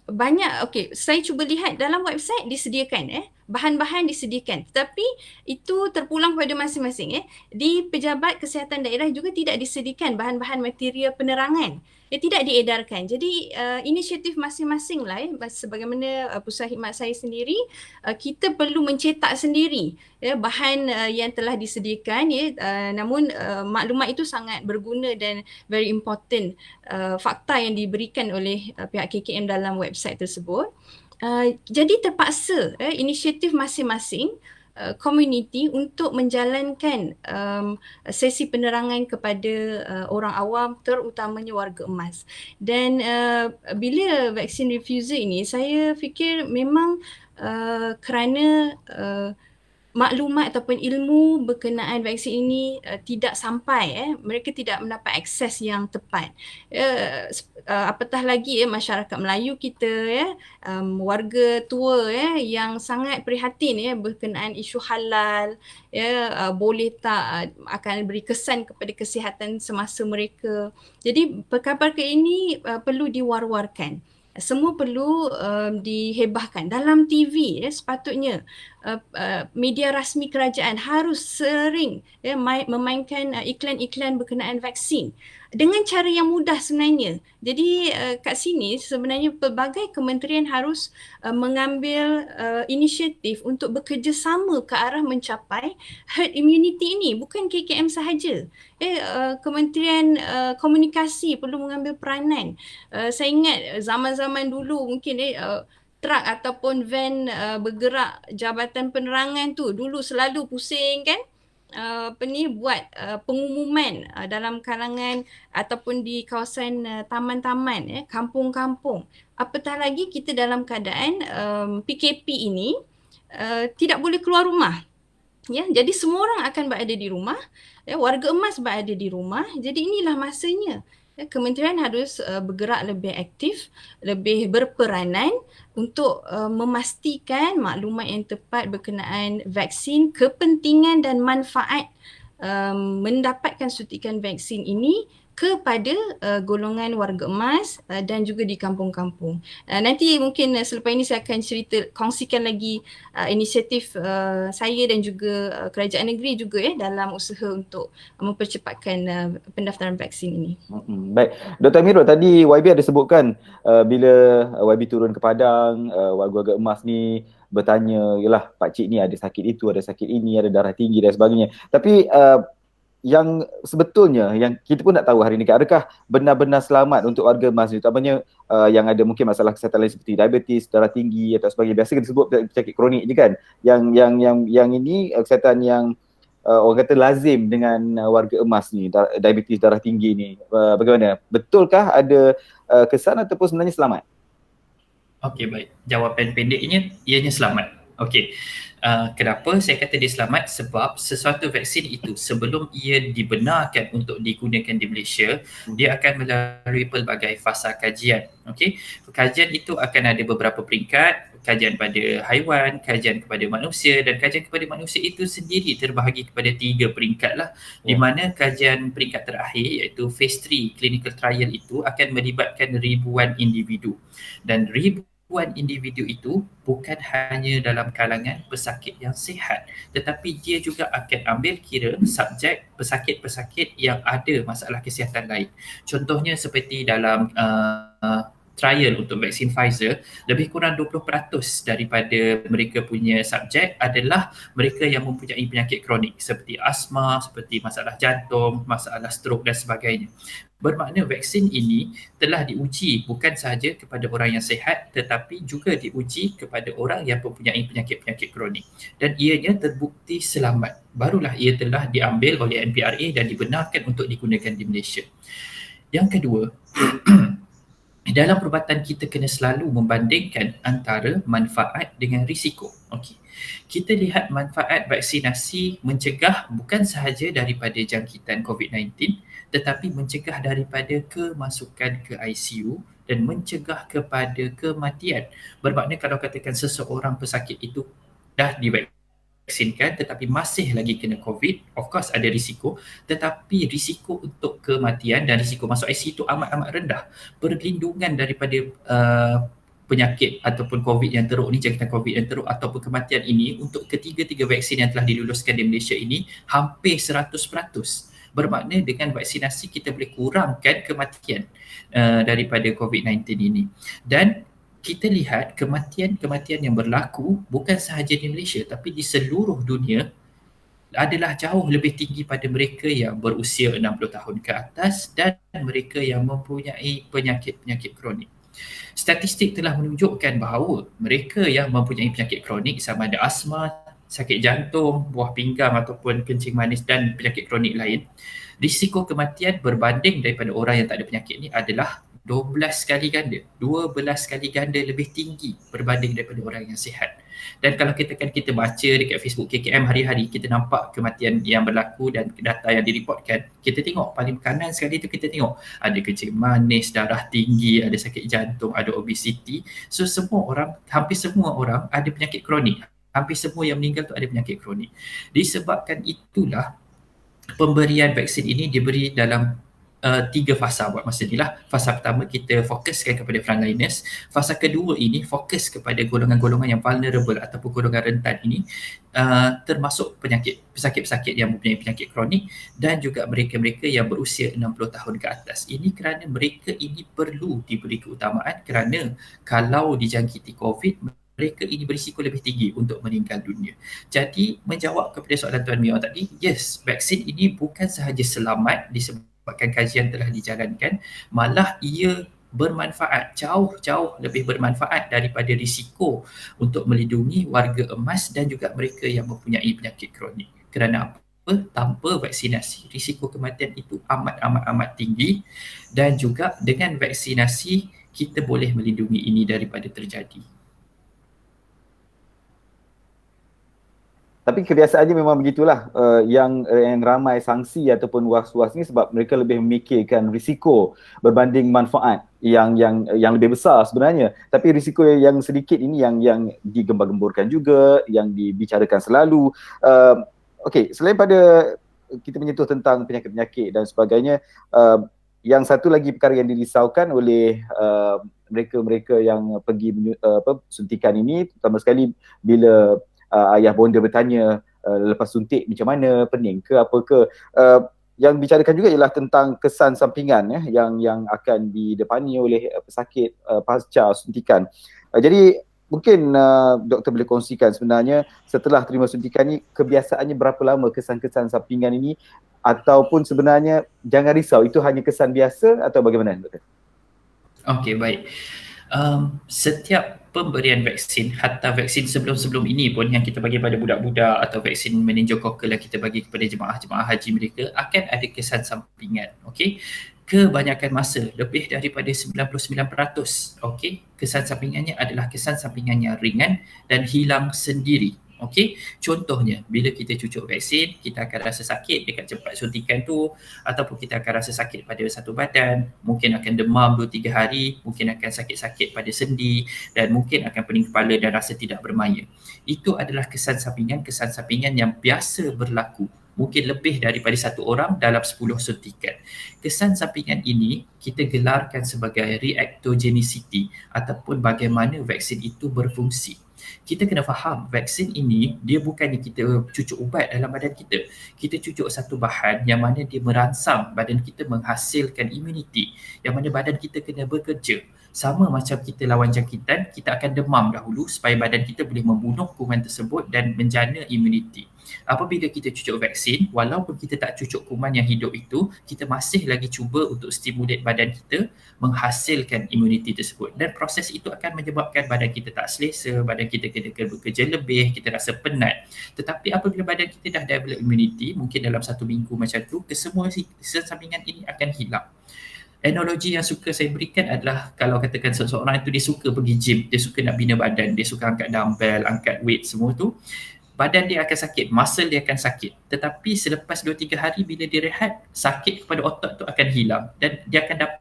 banyak. Saya cuba lihat dalam website disediakan, bahan-bahan disediakan, tetapi itu terpulang kepada masing-masing. Di pejabat kesihatan daerah juga tidak disediakan bahan-bahan material penerangan, tidak diedarkan. Jadi inisiatif masing-masing lah, sebagaimana pusat khidmat saya sendiri, kita perlu mencetak sendiri bahan yang telah disediakan, namun maklumat itu sangat berguna dan very important fakta yang diberikan oleh pihak KKM dalam website tersebut. Jadi terpaksa inisiatif masing-masing komuniti untuk menjalankan sesi penerangan kepada orang awam, terutamanya warga emas. Dan bila vaksin refuser ini, saya fikir memang kerana maklumat ataupun ilmu berkenaan vaksin ini tidak sampai, mereka tidak mendapat akses yang tepat. Apatah lagi masyarakat Melayu kita, warga tua yang sangat prihatin berkenaan isu halal, boleh tak akan beri kesan kepada kesihatan semasa mereka. Jadi perkara-perkara ini perlu diwar-warkan. Semua perlu dihebahkan. Dalam TV sepatutnya media rasmi kerajaan harus sering memainkan iklan-iklan berkenaan vaksin dengan cara yang mudah sebenarnya. Jadi kat sini sebenarnya pelbagai kementerian harus mengambil inisiatif untuk bekerjasama ke arah mencapai herd immunity ini, bukan KKM sahaja. Kementerian Komunikasi perlu mengambil peranan. Saya ingat zaman-zaman dulu mungkin truk ataupun van bergerak Jabatan Penerangan tu dulu selalu pusing kan, buat pengumuman dalam kalangan ataupun di kawasan taman-taman, kampung-kampung. Apatah lagi kita dalam keadaan PKP ini tidak boleh keluar rumah. Jadi semua orang akan berada di rumah, warga emas berada di rumah. Jadi inilah masanya kementerian harus bergerak lebih aktif, lebih berperanan untuk memastikan maklumat yang tepat berkenaan vaksin, kepentingan dan manfaat mendapatkan suntikan vaksin ini kepada golongan warga emas dan juga di kampung-kampung. Nanti mungkin selepas ini saya akan kongsikan lagi inisiatif saya dan juga kerajaan negeri juga dalam usaha untuk mempercepatkan pendaftaran vaksin ini. Baik, Dr. Amirul, tadi YB ada sebutkan bila YB turun ke Padang, warga-warga emas ni bertanya, yalah pakcik ni ada sakit itu, ada sakit ini, ada darah tinggi dan sebagainya. Tapi yang sebetulnya yang kita pun nak tahu hari ni, adakah benar-benar selamat untuk warga emas ni, utamanya yang ada mungkin masalah kesihatan lain seperti diabetes, darah tinggi atau sebagainya. Biasa kita sebut penyakit kronik je kan. Yang ini kesihatan yang orang kata lazim dengan warga emas ni, diabetes, darah tinggi ni. Bagaimana? Betulkah ada kesan ataupun sebenarnya selamat? Okey, baik. Jawapan pendeknya, ianya selamat. Okey. Kenapa saya kata dia selamat? Sebab sesuatu vaksin itu sebelum ia dibenarkan untuk digunakan di Malaysia, dia akan melalui pelbagai fasa kajian. Okey. Kajian itu akan ada beberapa peringkat, kajian pada haiwan, kajian kepada manusia, dan kajian kepada manusia itu sendiri terbahagi kepada 3 peringkat lah. Di mana kajian peringkat terakhir iaitu phase 3 clinical trial itu akan melibatkan ribuan individu. Dan ribuan individu itu bukan hanya dalam kalangan pesakit yang sihat, tetapi dia juga akan ambil kira subjek pesakit-pesakit yang ada masalah kesihatan lain. Contohnya seperti dalam trial untuk vaksin Pfizer, lebih kurang 20% daripada mereka punya subjek adalah mereka yang mempunyai penyakit kronik seperti asma, seperti masalah jantung, masalah stroke dan sebagainya. Bermakna vaksin ini telah diuji bukan sahaja kepada orang yang sihat, tetapi juga diuji kepada orang yang mempunyai penyakit-penyakit kronik. Dan ianya terbukti selamat. Barulah ia telah diambil oleh NPRA dan dibenarkan untuk digunakan di Malaysia. Yang kedua, dalam perubatan kita kena selalu membandingkan antara manfaat dengan risiko. Okey. Kita lihat manfaat vaksinasi mencegah bukan sahaja daripada jangkitan COVID-19, tetapi mencegah daripada kemasukan ke ICU dan mencegah kepada kematian. Bermakna kalau katakan seseorang pesakit itu dah divaksinkan tetapi masih lagi kena COVID, of course ada risiko, tetapi risiko untuk kematian dan risiko masuk ICU itu amat-amat rendah. Perlindungan daripada penyakit ataupun COVID yang teruk ni, jangkitan COVID yang teruk ataupun kematian ini untuk ketiga-tiga vaksin yang telah diluluskan di Malaysia ini hampir 100%. Bermakna dengan vaksinasi kita boleh kurangkan kematian daripada COVID-19 ini. Dan kita lihat kematian yang berlaku bukan sahaja di Malaysia tapi di seluruh dunia adalah jauh lebih tinggi pada mereka yang berusia 60 tahun ke atas dan mereka yang mempunyai penyakit-penyakit kronik. Statistik telah menunjukkan bahawa mereka yang mempunyai penyakit kronik sama ada asma, sakit jantung, buah pinggang ataupun kencing manis dan penyakit kronik lain, risiko kematian berbanding daripada orang yang tak ada penyakit ni adalah 12 kali ganda lebih tinggi berbanding daripada orang yang sihat. Dan kalau kita baca dekat Facebook KKM hari-hari, kita nampak kematian yang berlaku dan data yang direportkan, kita tengok paling kanan sekali tu kita tengok ada kencing manis, darah tinggi, ada sakit jantung, ada obesiti. So hampir semua orang ada penyakit kronik. Hampir semua yang meninggal tu ada penyakit kronik. Disebabkan itulah pemberian vaksin ini diberi dalam 3 fasa buat masa ni lah. Fasa pertama kita fokuskan kepada frontliners. Fasa kedua ini fokus kepada golongan-golongan yang vulnerable ataupun golongan rentan ini, termasuk pesakit-pesakit yang mempunyai penyakit kronik dan juga mereka-mereka yang berusia 60 tahun ke atas. Ini kerana mereka ini perlu diberi keutamaan kerana kalau dijangkiti COVID, mereka ini berisiko lebih tinggi untuk meninggal dunia. Jadi menjawab kepada soalan Tuan Mio tadi, yes, vaksin ini bukan sahaja selamat disebabkan kajian telah dijalankan, malah ia bermanfaat, jauh-jauh lebih bermanfaat daripada risiko untuk melindungi warga emas dan juga mereka yang mempunyai penyakit kronik. Kerana apa? Tanpa vaksinasi, risiko kematian itu amat tinggi dan juga dengan vaksinasi kita boleh melindungi ini daripada terjadi. Tapi kebiasaannya memang begitulah, yang ramai sangsi ataupun was-was ni sebab mereka lebih memikirkan risiko berbanding manfaat yang lebih besar sebenarnya. Tapi risiko yang sedikit ini yang digembar-gemburkan juga, yang dibicarakan selalu. Okey, selain pada kita menyentuh tentang penyakit-penyakit dan sebagainya, yang satu lagi perkara yang dirisaukan oleh mereka-mereka yang pergi suntikan ini, terutama sekali bila ayah bonda bertanya lepas suntik macam mana, pening ke apa ke, yang dibicarakan juga ialah tentang kesan sampingan yang akan didepani oleh pesakit pasca suntikan. Jadi mungkin doktor boleh kongsikan sebenarnya setelah terima suntikan ni kebiasaannya berapa lama kesan-kesan sampingan ini, ataupun sebenarnya jangan risau itu hanya kesan biasa atau bagaimana doktor? Okey, baik. Setiap pemberian vaksin, hatta vaksin sebelum-sebelum ini pun yang kita bagi pada budak-budak atau vaksin meningokokal yang kita bagi kepada jemaah-jemaah haji mereka akan ada kesan sampingan. Okey. Kebanyakan masa, lebih daripada 99%, okey, kesan sampingannya adalah kesan sampingan yang ringan dan hilang sendiri. Okey, contohnya bila kita cucuk vaksin, kita akan rasa sakit dekat tempat suntikan tu, ataupun kita akan rasa sakit pada satu badan, mungkin akan demam 2-3 hari, mungkin akan sakit-sakit pada sendi, dan mungkin akan pening kepala dan rasa tidak bermaya. Itu adalah kesan sampingan yang biasa berlaku. Mungkin lebih daripada satu orang dalam 10 suntikan. Kesan sampingan ini kita gelarkan sebagai reactogenicity ataupun bagaimana vaksin itu berfungsi. Kita kena faham vaksin ini dia bukannya kita cucuk ubat dalam badan kita. Kita cucuk satu bahan yang mana dia merangsang badan kita menghasilkan imuniti, yang mana badan kita kena bekerja. Sama macam kita lawan jangkitan, kita akan demam dahulu supaya badan kita boleh membunuh kuman tersebut dan menjana imuniti. Apabila kita cucuk vaksin, walaupun kita tak cucuk kuman yang hidup itu, kita masih lagi cuba untuk stimulate badan kita menghasilkan imuniti tersebut, dan proses itu akan menyebabkan badan kita tak selesa, badan kita kena bekerja lebih, kita rasa penat. Tetapi apabila badan kita dah develop imuniti, mungkin dalam 1 minggu macam tu, kesemua kesan sampingan ini akan hilang. Analogi yang suka saya berikan adalah kalau katakan seseorang itu dia suka pergi gym, dia suka nak bina badan, dia suka angkat dumbbell, angkat weight semua tu, badan dia akan sakit, muscle dia akan sakit. Tetapi selepas 2-3 hari bila dia rehat, sakit kepada otot tu akan hilang dan dia akan dapat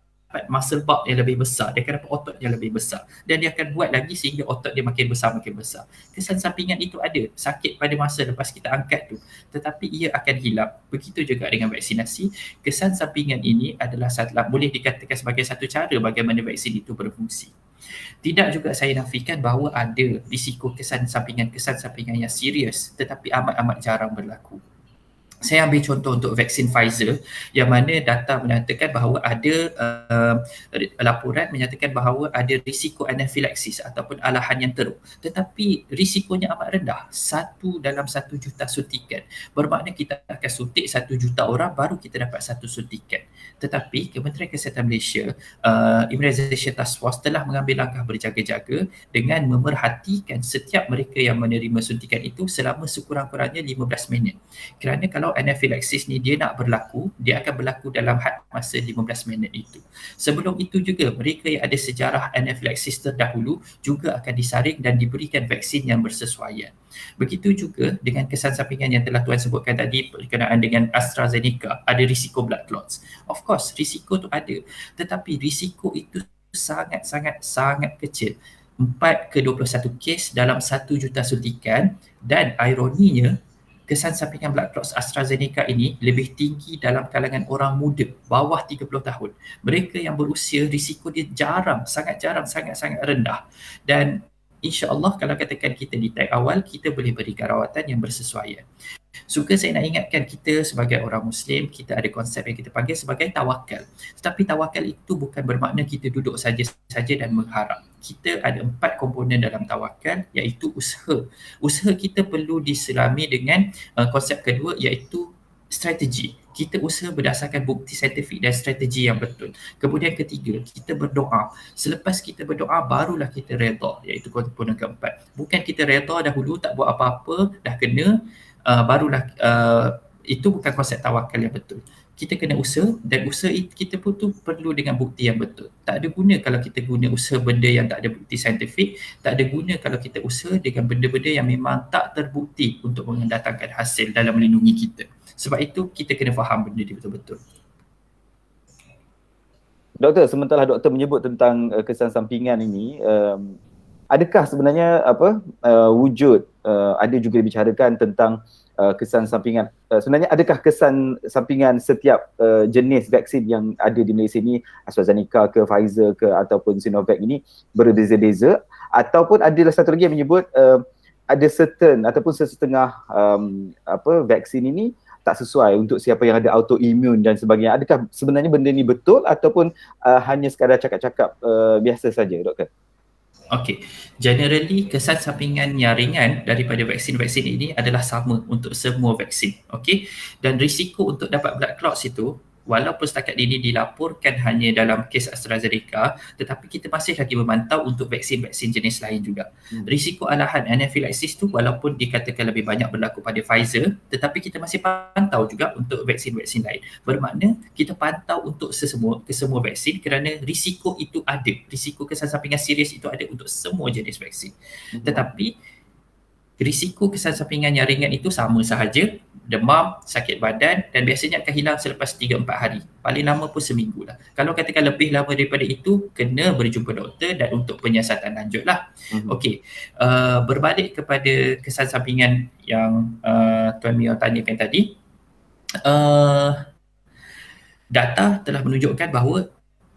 muscle bulk yang lebih besar, dia akan dapat otot yang lebih besar dan dia akan buat lagi sehingga otot dia makin besar. Kesan sampingan itu ada, sakit pada masa lepas kita angkat tu, tetapi ia akan hilang. Begitu juga dengan vaksinasi, kesan sampingan ini adalah boleh dikatakan sebagai satu cara bagaimana vaksin itu berfungsi. Tidak juga saya nafikan bahawa ada risiko kesan sampingan yang serius, tetapi amat-amat jarang berlaku. Saya ambil contoh untuk vaksin Pfizer yang mana data menyatakan bahawa ada laporan menyatakan bahawa ada risiko anafilaksis ataupun alahan yang teruk, tetapi risikonya amat rendah, 1 dalam 1 juta suntikan. Bermakna kita akan suntik 1 juta orang baru kita dapat 1 suntikan. Tetapi Kementerian Kesihatan Malaysia, Immunisation Task Force telah mengambil langkah berjaga-jaga dengan memerhatikan setiap mereka yang menerima suntikan itu selama sekurang-kurangnya 15 minit. Kerana kalau anafilaksis ni dia nak berlaku, dia akan berlaku dalam had masa 15 minit itu. Sebelum itu juga mereka yang ada sejarah anafilaksis terdahulu juga akan disaring dan diberikan vaksin yang bersesuaian. Begitu juga dengan kesan sampingan yang telah Tuan sebutkan tadi berkenaan dengan AstraZeneca, ada risiko blood clots. Of course, risiko tu ada, tetapi risiko itu sangat kecil. 4 ke 21 kes dalam 1 juta suntikan, dan ironinya kesan sampingan blood clots AstraZeneca ini lebih tinggi dalam kalangan orang muda bawah 30 tahun. Mereka yang berusia risiko dia sangat rendah. Dan insya-Allah kalau katakan kita detect awal, kita boleh berikan rawatan yang bersesuaian. Suka saya nak ingatkan kita sebagai orang Muslim, kita ada konsep yang kita panggil sebagai tawakal. Tetapi tawakal itu bukan bermakna kita duduk saja dan mengharap. Kita ada 4 komponen dalam tawakal, iaitu usaha. Usaha kita perlu diselami dengan konsep kedua, iaitu strategi. Kita usaha berdasarkan bukti saintifik dan strategi yang betul. Kemudian ketiga, kita berdoa. Selepas kita berdoa, barulah kita redha, iaitu komponen keempat. Bukan kita redha dahulu, tak buat apa-apa, dah kena, barulah itu bukan konsep tawakal yang betul. Kita kena usaha, dan usaha kita pun tu perlu dengan bukti yang betul. Tak ada guna kalau kita guna usaha benda yang tak ada bukti saintifik, tak ada guna kalau kita usaha dengan benda-benda yang memang tak terbukti untuk mendatangkan hasil dalam melindungi kita. Sebab itu kita kena faham benda dia betul-betul. Doktor, sementara doktor menyebut tentang kesan sampingan ini, adakah sebenarnya wujud ada juga dibicarakan tentang kesan sampingan. Sebenarnya adakah kesan sampingan setiap jenis vaksin yang ada di Malaysia ni, AstraZeneca ke Pfizer ke ataupun Sinovac ini berbeza-beza, ataupun adalah satu lagi yang menyebut ada certain ataupun sesetengah vaksin ini tak sesuai untuk siapa yang ada autoimmune dan sebagainya. Adakah sebenarnya benda ni betul ataupun hanya sekadar cakap-cakap biasa saja, doktor? Okay, generally kesan sampingan yang ringan daripada vaksin-vaksin ini adalah sama untuk semua vaksin. Okay, dan risiko untuk dapat blood clots itu walaupun setakat ini dilaporkan hanya dalam kes AstraZeneca, tetapi kita masih lagi memantau untuk vaksin-vaksin jenis lain juga. Risiko alahan anafilaksis tu walaupun dikatakan lebih banyak berlaku pada Pfizer, tetapi kita masih pantau juga untuk vaksin-vaksin lain. Bermakna kita pantau untuk kesemua vaksin kerana risiko itu ada. Risiko kesan sampingan serius itu ada untuk semua jenis vaksin. Tetapi risiko kesan sampingan yang ringan itu sama sahaja, demam, sakit badan, dan biasanya akan hilang selepas 3-4 hari. Paling lama pun seminggu lah. Kalau katakan lebih lama daripada itu, kena berjumpa doktor dan untuk penyiasatan lanjut lah. Okey, berbalik kepada kesan sampingan yang Tuan Mio tanyakan tadi, data telah menunjukkan bahawa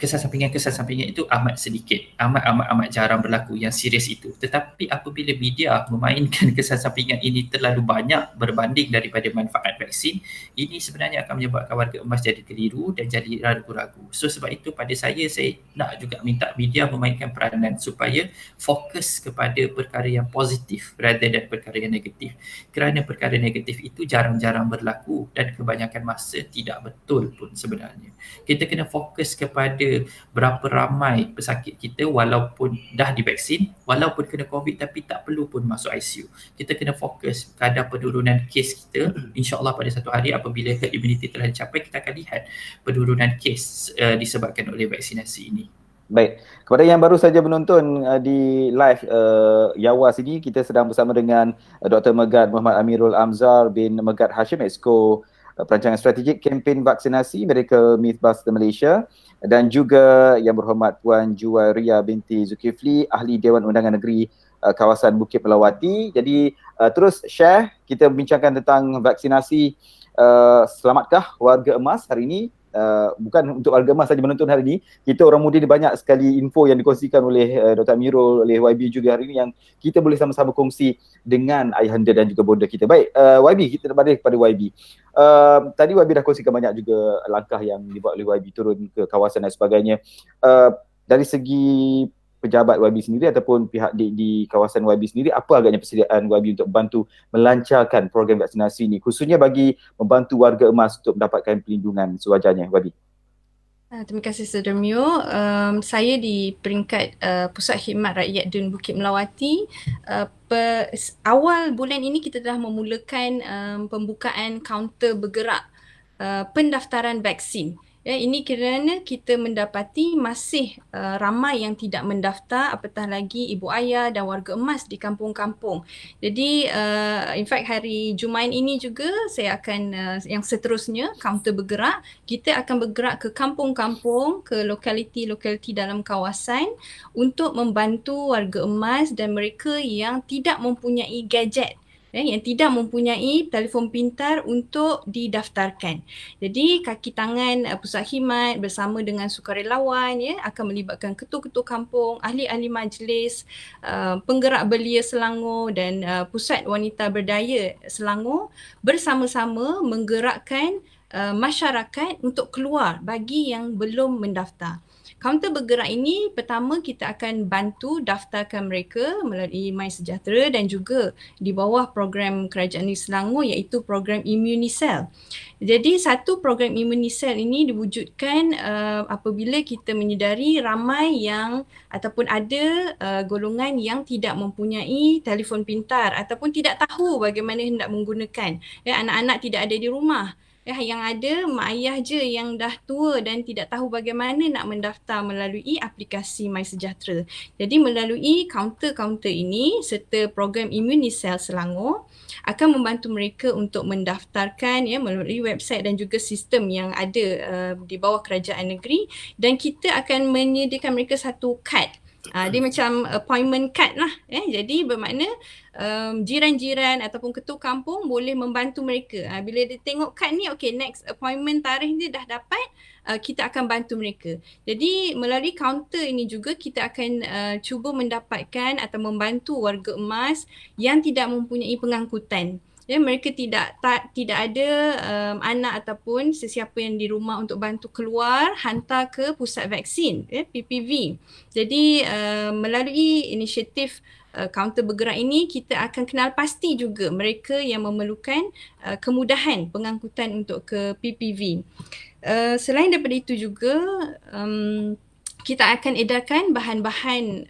kesan sampingan itu amat sedikit, amat jarang berlaku yang serius itu. Tetapi apabila media memainkan kesan sampingan ini terlalu banyak berbanding daripada manfaat vaksin, ini sebenarnya akan menyebabkan warga emas jadi keliru dan jadi ragu-ragu. So sebab itu pada saya nak juga minta media memainkan peranan supaya fokus kepada perkara yang positif rather than perkara yang negatif. Kerana perkara negatif itu jarang-jarang berlaku dan kebanyakan masa tidak betul pun sebenarnya. Kita kena fokus kepada berapa ramai pesakit kita walaupun dah divaksin, walaupun kena COVID tapi tak perlu pun masuk ICU. Kita kena fokus kadar penurunan kes kita. InsyaAllah pada satu hari apabila herd immunity telah dicapai, kita akan lihat penurunan kes disebabkan oleh vaksinasi ini. Baik, kepada yang baru saja menonton di live Yawas ini, kita sedang bersama dengan Dr. Megat Muhammad Amirul Amzar bin Megat Hashim, Exco Perancangan Strategik Kempen Vaksinasi Medical Mythbuster Malaysia, dan juga yang berhormat Puan Juwairia binti Zulkifli, Ahli Dewan Undangan Negeri kawasan Bukit Melawati. Jadi terus share, kita bincangkan tentang vaksinasi. Selamatkah warga emas hari ini? Bukan untuk warga emas saja menonton hari ini, kita orang muda ni banyak sekali info yang dikongsikan oleh Dr. Amirul, oleh YB juga hari ini yang kita boleh sama-sama kongsi dengan ayahanda dan juga bonda kita. Baik, YB, kita balik kepada YB. Tadi YB dah kongsikan banyak juga langkah yang dibuat oleh YB turun ke kawasan dan sebagainya. Dari segi pejabat YB sendiri ataupun pihak di kawasan YB sendiri, apa agaknya persediaan YB untuk membantu melancarkan program vaksinasi ini, khususnya bagi membantu warga emas untuk mendapatkan perlindungan sewajarnya, YB? Terima kasih Saudara Mio. Saya di peringkat Pusat Khidmat Rakyat Dun Bukit Melawati, awal bulan ini kita telah memulakan pembukaan kaunter bergerak pendaftaran vaksin. Ya, ini kerana kita mendapati masih ramai yang tidak mendaftar, apatah lagi ibu ayah dan warga emas di kampung-kampung. Jadi in fact hari Jumaat ini juga saya akan yang seterusnya kaunter bergerak, kita akan bergerak ke kampung-kampung, ke lokaliti-lokaliti dalam kawasan untuk membantu warga emas dan mereka yang tidak mempunyai gadget, yang tidak mempunyai telefon pintar untuk didaftarkan. Jadi kaki tangan Pusat Khidmat bersama dengan sukarelawan akan melibatkan ketua-ketua kampung, ahli-ahli majlis, penggerak belia Selangor dan Pusat Wanita Berdaya Selangor bersama-sama menggerakkan masyarakat untuk keluar bagi yang belum mendaftar. Kaunter bergerak ini pertama kita akan bantu daftarkan mereka melalui MySejahtera dan juga di bawah program Kerajaan Negeri Selangor iaitu program Immunicell. Jadi satu program Immunicell ini diwujudkan apabila kita menyedari ramai yang ataupun ada golongan yang tidak mempunyai telefon pintar ataupun tidak tahu bagaimana hendak menggunakan. Anak-anak tidak ada di rumah. Yang ada mak ayah je yang dah tua dan tidak tahu bagaimana nak mendaftar melalui aplikasi MySejahtera. Jadi melalui kaunter-kaunter ini serta program Immunicell Selangor akan membantu mereka untuk mendaftarkan melalui website dan juga sistem yang ada di bawah kerajaan negeri, dan kita akan menyediakan mereka satu kad Dia macam appointment card lah. Jadi bermakna jiran-jiran ataupun ketua kampung boleh membantu mereka. Bila dia tengok kad ni, okay, next appointment tarikh dia dah dapat, kita akan bantu mereka. Jadi melalui kaunter ini juga kita akan cuba mendapatkan atau membantu warga emas yang tidak mempunyai pengangkutan. Mereka tidak ada anak ataupun sesiapa yang di rumah untuk bantu keluar hantar ke pusat vaksin, PPV. Jadi melalui inisiatif kaunter bergerak ini, kita akan kenal pasti juga mereka yang memerlukan kemudahan pengangkutan untuk ke PPV. Selain daripada itu juga, kita akan edarkan bahan-bahan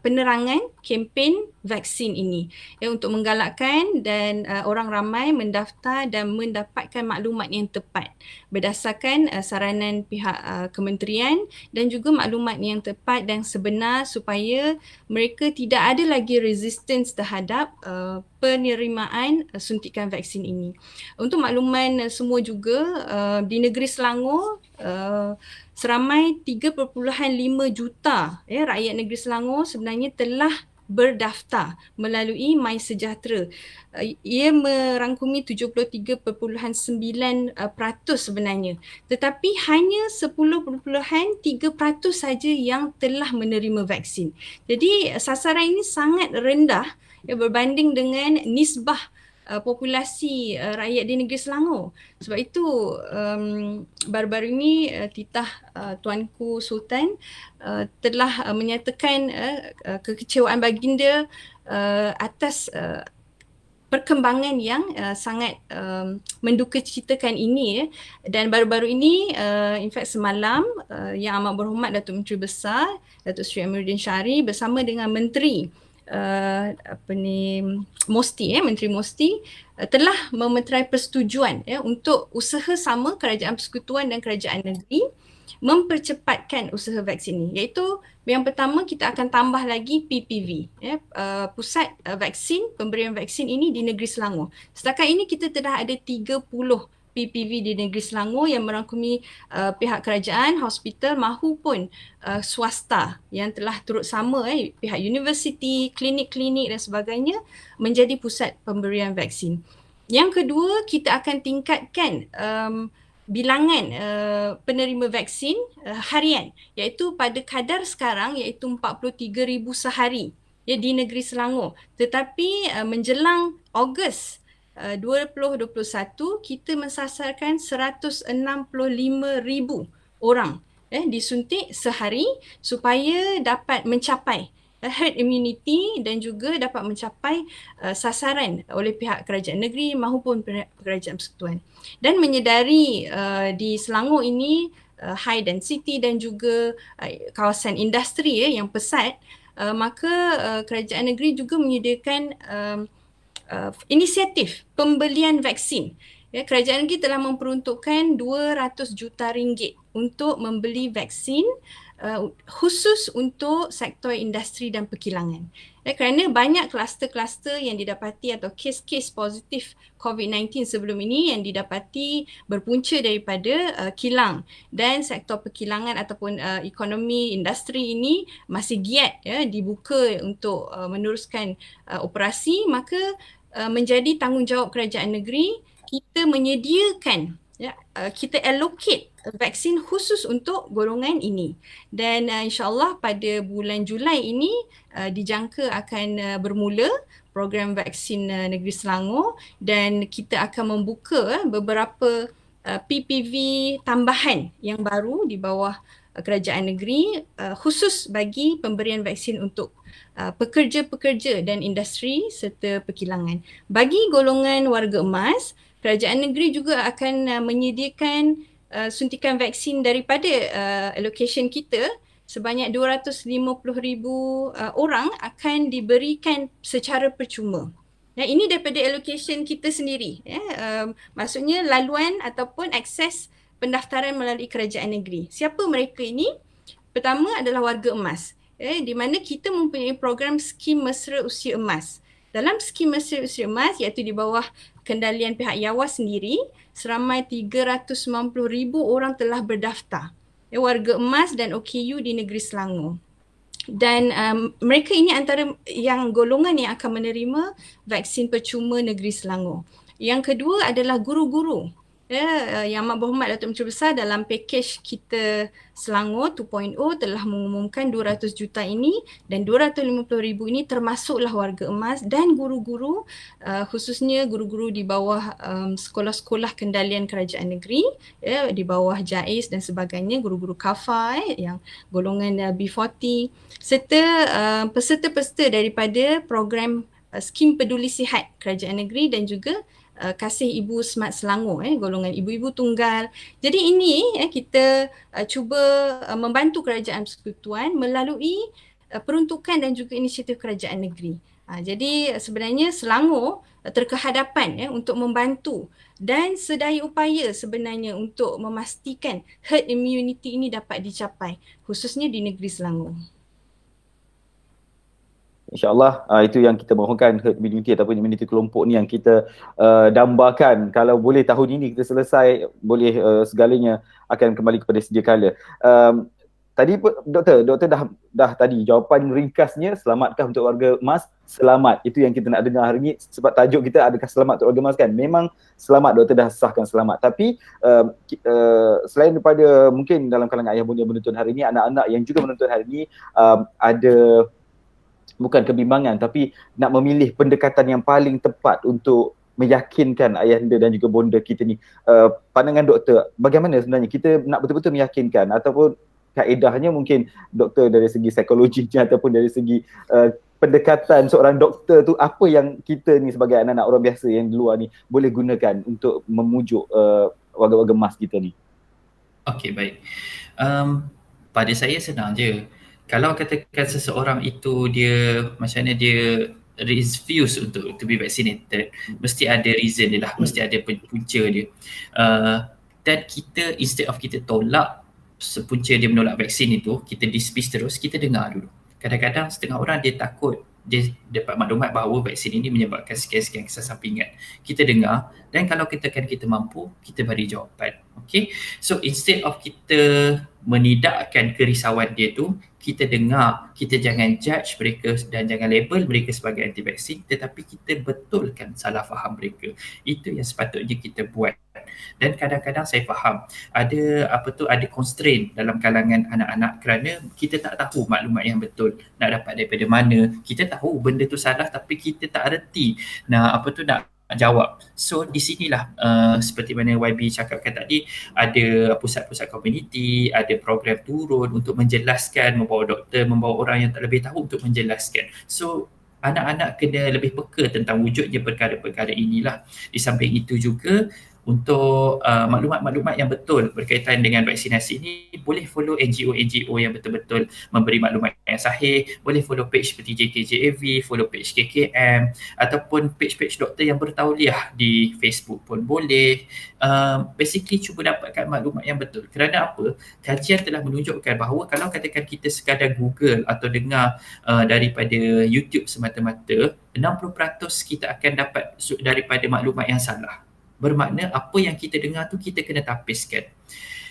penerangan kempen vaksin ini untuk menggalakkan dan orang ramai mendaftar dan mendapatkan maklumat yang tepat berdasarkan saranan pihak kementerian dan juga maklumat yang tepat dan sebenar supaya mereka tidak ada lagi resistance terhadap penerimaan suntikan vaksin ini. Untuk makluman semua juga, di negeri Selangor seramai 3.5 juta rakyat negeri Selangor sebenarnya telah berdaftar melalui MySejahtera. Ia merangkumi 73.9% sebenarnya. Tetapi hanya 10.3% saja yang telah menerima vaksin. Jadi sasaran ini sangat rendah berbanding dengan nisbah populasi rakyat di negeri Selangor. Sebab itu baru-baru ini titah Tuanku Sultan telah menyatakan kekecewaan baginda atas perkembangan yang sangat mendukacitakan ini. Dan baru-baru ini, in fact semalam, Yang Amat Berhormat Datuk Menteri Besar Datuk Seri Amiruddin Syari bersama dengan Menteri Menteri Mosti telah memeterai persetujuan untuk usaha sama Kerajaan Persekutuan dan Kerajaan Negeri mempercepatkan usaha vaksin ini, iaitu yang pertama kita akan tambah lagi PPV, pusat vaksin, pemberian vaksin ini di negeri Selangor. Setakat ini kita telah ada 30 PPV di negeri Selangor yang merangkumi pihak kerajaan, hospital mahupun swasta yang telah turut sama pihak universiti, klinik-klinik dan sebagainya menjadi pusat pemberian vaksin. Yang kedua, kita akan tingkatkan bilangan penerima vaksin harian, iaitu pada kadar sekarang iaitu 43,000 sehari di negeri Selangor. Tetapi menjelang Ogos 2021 kita mensasarkan 165,000 orang disuntik sehari supaya dapat mencapai herd immunity dan juga dapat mencapai sasaran oleh pihak kerajaan negeri maupun kerajaan persekutuan. Dan menyedari di Selangor ini high density dan juga kawasan industri yang pesat, maka kerajaan negeri juga menyediakan inisiatif pembelian vaksin. Kerajaan negeri telah memperuntukkan 200 juta ringgit untuk membeli vaksin khusus untuk sektor industri dan perkilangan. Kerana banyak kluster-kluster yang didapati atau kes-kes positif COVID-19 sebelum ini yang didapati berpunca daripada kilang, dan sektor perkilangan ataupun ekonomi industri ini masih giat dibuka untuk meneruskan operasi, maka menjadi tanggungjawab kerajaan negeri kita menyediakan, kita allocate vaksin khusus untuk golongan ini. Dan insyaAllah pada bulan Julai ini dijangka akan bermula program vaksin negeri Selangor, dan kita akan membuka beberapa PPV tambahan yang baru di bawah kerajaan negeri khusus bagi pemberian vaksin untuk pekerja-pekerja dan industri serta perkilangan. Bagi golongan warga emas, kerajaan negeri juga akan menyediakan suntikan vaksin daripada allocation kita sebanyak 250,000 orang akan diberikan secara percuma. Ini daripada allocation kita sendiri. Maksudnya laluan ataupun akses pendaftaran melalui kerajaan negeri. Siapa mereka ini? Pertama adalah warga emas, di mana kita mempunyai program skim mesra usia emas. Dalam skim mesra usia emas, iaitu di bawah kendalian pihak YAWAS sendiri, seramai 390,000 orang telah berdaftar, warga emas dan OKU di negeri Selangor. Dan mereka ini antara yang golongan yang akan menerima vaksin percuma Negeri Selangor. Yang kedua adalah guru-guru. Yang Amat Berhormat Datuk Menteri Besar dalam pakej kita Selangor 2.0 telah mengumumkan 200 juta ini, dan 250,000 ini termasuklah warga emas dan guru-guru, khususnya guru-guru di bawah sekolah-sekolah kendalian kerajaan negeri, di bawah JAIS dan sebagainya, guru-guru KAFA yang golongan B40, serta peserta-peserta daripada program skim peduli sihat kerajaan negeri dan juga Kasih Ibu Smart Selangor, golongan ibu-ibu tunggal. Jadi ini kita cuba membantu kerajaan persekutuan melalui peruntukan dan juga inisiatif kerajaan negeri. Jadi sebenarnya Selangor terkehadapan untuk membantu dan sedaya upaya sebenarnya untuk memastikan herd immunity ini dapat dicapai, khususnya di negeri Selangor. InsyaAllah itu yang kita mohonkan, herd immunity ataupun immunity kelompok ni yang kita dambakan. Kalau boleh tahun ini kita selesai, boleh segalanya akan kembali kepada sedia kala. Tadi doktor dah tadi jawapan ringkasnya, selamatkah untuk warga emas? Selamat. Itu yang kita nak dengar hari ini, sebab tajuk kita adakah selamat untuk warga emas kan? Memang selamat, doktor dah sahkan selamat. Tapi selain daripada mungkin dalam kalangan ayah bunda menonton hari ini, anak-anak yang juga menonton hari ini ada bukan kebimbangan tapi nak memilih pendekatan yang paling tepat untuk meyakinkan ayahanda dan juga bonda kita ni. Pandangan doktor, bagaimana sebenarnya kita nak betul-betul meyakinkan, ataupun kaedahnya mungkin doktor dari segi psikologinya ataupun dari segi pendekatan seorang doktor tu, apa yang kita ni sebagai anak-anak orang biasa yang di luar ni boleh gunakan untuk memujuk warga-warga emas kita ni? Okey, baik. Pada saya senang je. Kalau katakan seseorang itu dia macam mana dia refuse untuk to be vaccinated, mesti ada reason dia lah, mesti ada punca dia. Dan kita instead of kita tolak sepunca dia menolak vaksin itu, kita dispute terus, kita dengar dulu. Kadang-kadang setengah orang dia takut dia dapat maklumat bahawa vaksin ini menyebabkan sekian-sekian kesan sampingan. Kita dengar, dan kalau kita mampu, kita beri jawapan. Okay? So instead of kita menidakkan kerisauan dia tu, kita dengar, kita jangan judge mereka dan jangan label mereka sebagai anti vaksin, tetapi kita betulkan salah faham mereka. Itu yang sepatutnya kita buat. Dan kadang-kadang saya faham ada constraint dalam kalangan anak-anak kerana kita tak tahu maklumat yang betul nak dapat daripada mana. Kita tahu benda tu salah tapi kita tak erti nak jawab. So di sinilah seperti mana YB cakapkan tadi, ada pusat-pusat komuniti, ada program turun untuk menjelaskan, membawa doktor, membawa orang yang tak lebih tahu untuk menjelaskan. So anak-anak kena lebih peka tentang wujudnya perkara-perkara inilah. Di samping itu juga untuk maklumat-maklumat yang betul berkaitan dengan vaksinasi ini, boleh follow NGO-NGO yang betul-betul memberi maklumat yang sahih, boleh follow page seperti JKJAV, follow page KKM ataupun page-page doktor yang bertauliah di Facebook pun boleh. Basically cuba dapatkan maklumat yang betul. Kerana apa? Kajian telah menunjukkan bahawa kalau katakan kita sekadar Google atau dengar daripada YouTube semata-mata, 60% kita akan dapat daripada maklumat yang salah. Bermakna apa yang kita dengar tu kita kena tapiskan.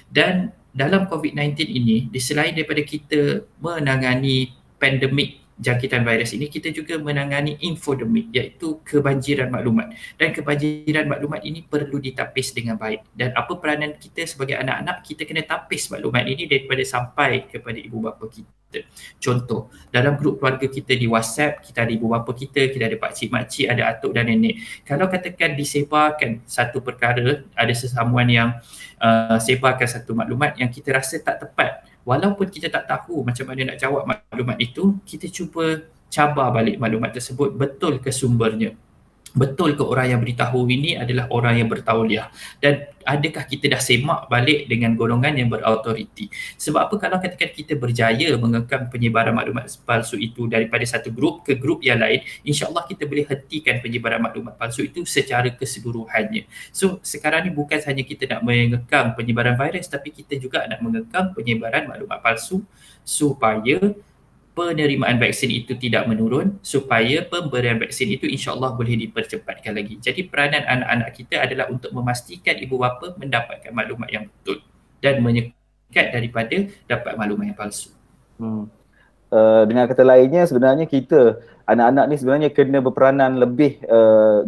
Dan dalam COVID-19 ini, selain daripada kita menangani pandemik jangkitan virus ini, kita juga menangani infodemik, iaitu kebanjiran maklumat. Dan kebanjiran maklumat ini perlu ditapis dengan baik. Dan apa peranan kita sebagai anak-anak, kita kena tapis maklumat ini daripada sampai kepada ibu bapa kita. Contoh, dalam grup keluarga kita di WhatsApp, kita ada ibu bapa kita ada pakcik, makcik, ada atuk dan nenek. Kalau katakan disebarkan satu perkara, ada sesamuan yang sebarkan satu maklumat yang kita rasa tak tepat, walaupun kita tak tahu macam mana nak jawab maklumat itu, kita cuba cabar balik maklumat tersebut, betul ke sumbernya, betul ke orang yang beritahu ini adalah orang yang bertauliah, dan adakah kita dah semak balik dengan golongan yang berautoriti. Sebab apa? Kalau katakan kita berjaya mengekang penyebaran maklumat palsu itu daripada satu grup ke grup yang lain, insya-Allah kita boleh hentikan penyebaran maklumat palsu itu secara keseluruhannya. So sekarang ni bukan sahaja kita nak mengekang penyebaran virus, tapi kita juga nak mengekang penyebaran maklumat palsu supaya penerimaan vaksin itu tidak menurun, supaya pemberian vaksin itu insya-Allah boleh dipercepatkan lagi. Jadi peranan anak-anak kita adalah untuk memastikan ibu bapa mendapatkan maklumat yang betul dan menyekat daripada dapat maklumat yang palsu. Dengan kata lainnya, sebenarnya kita anak-anak ni sebenarnya kena berperanan lebih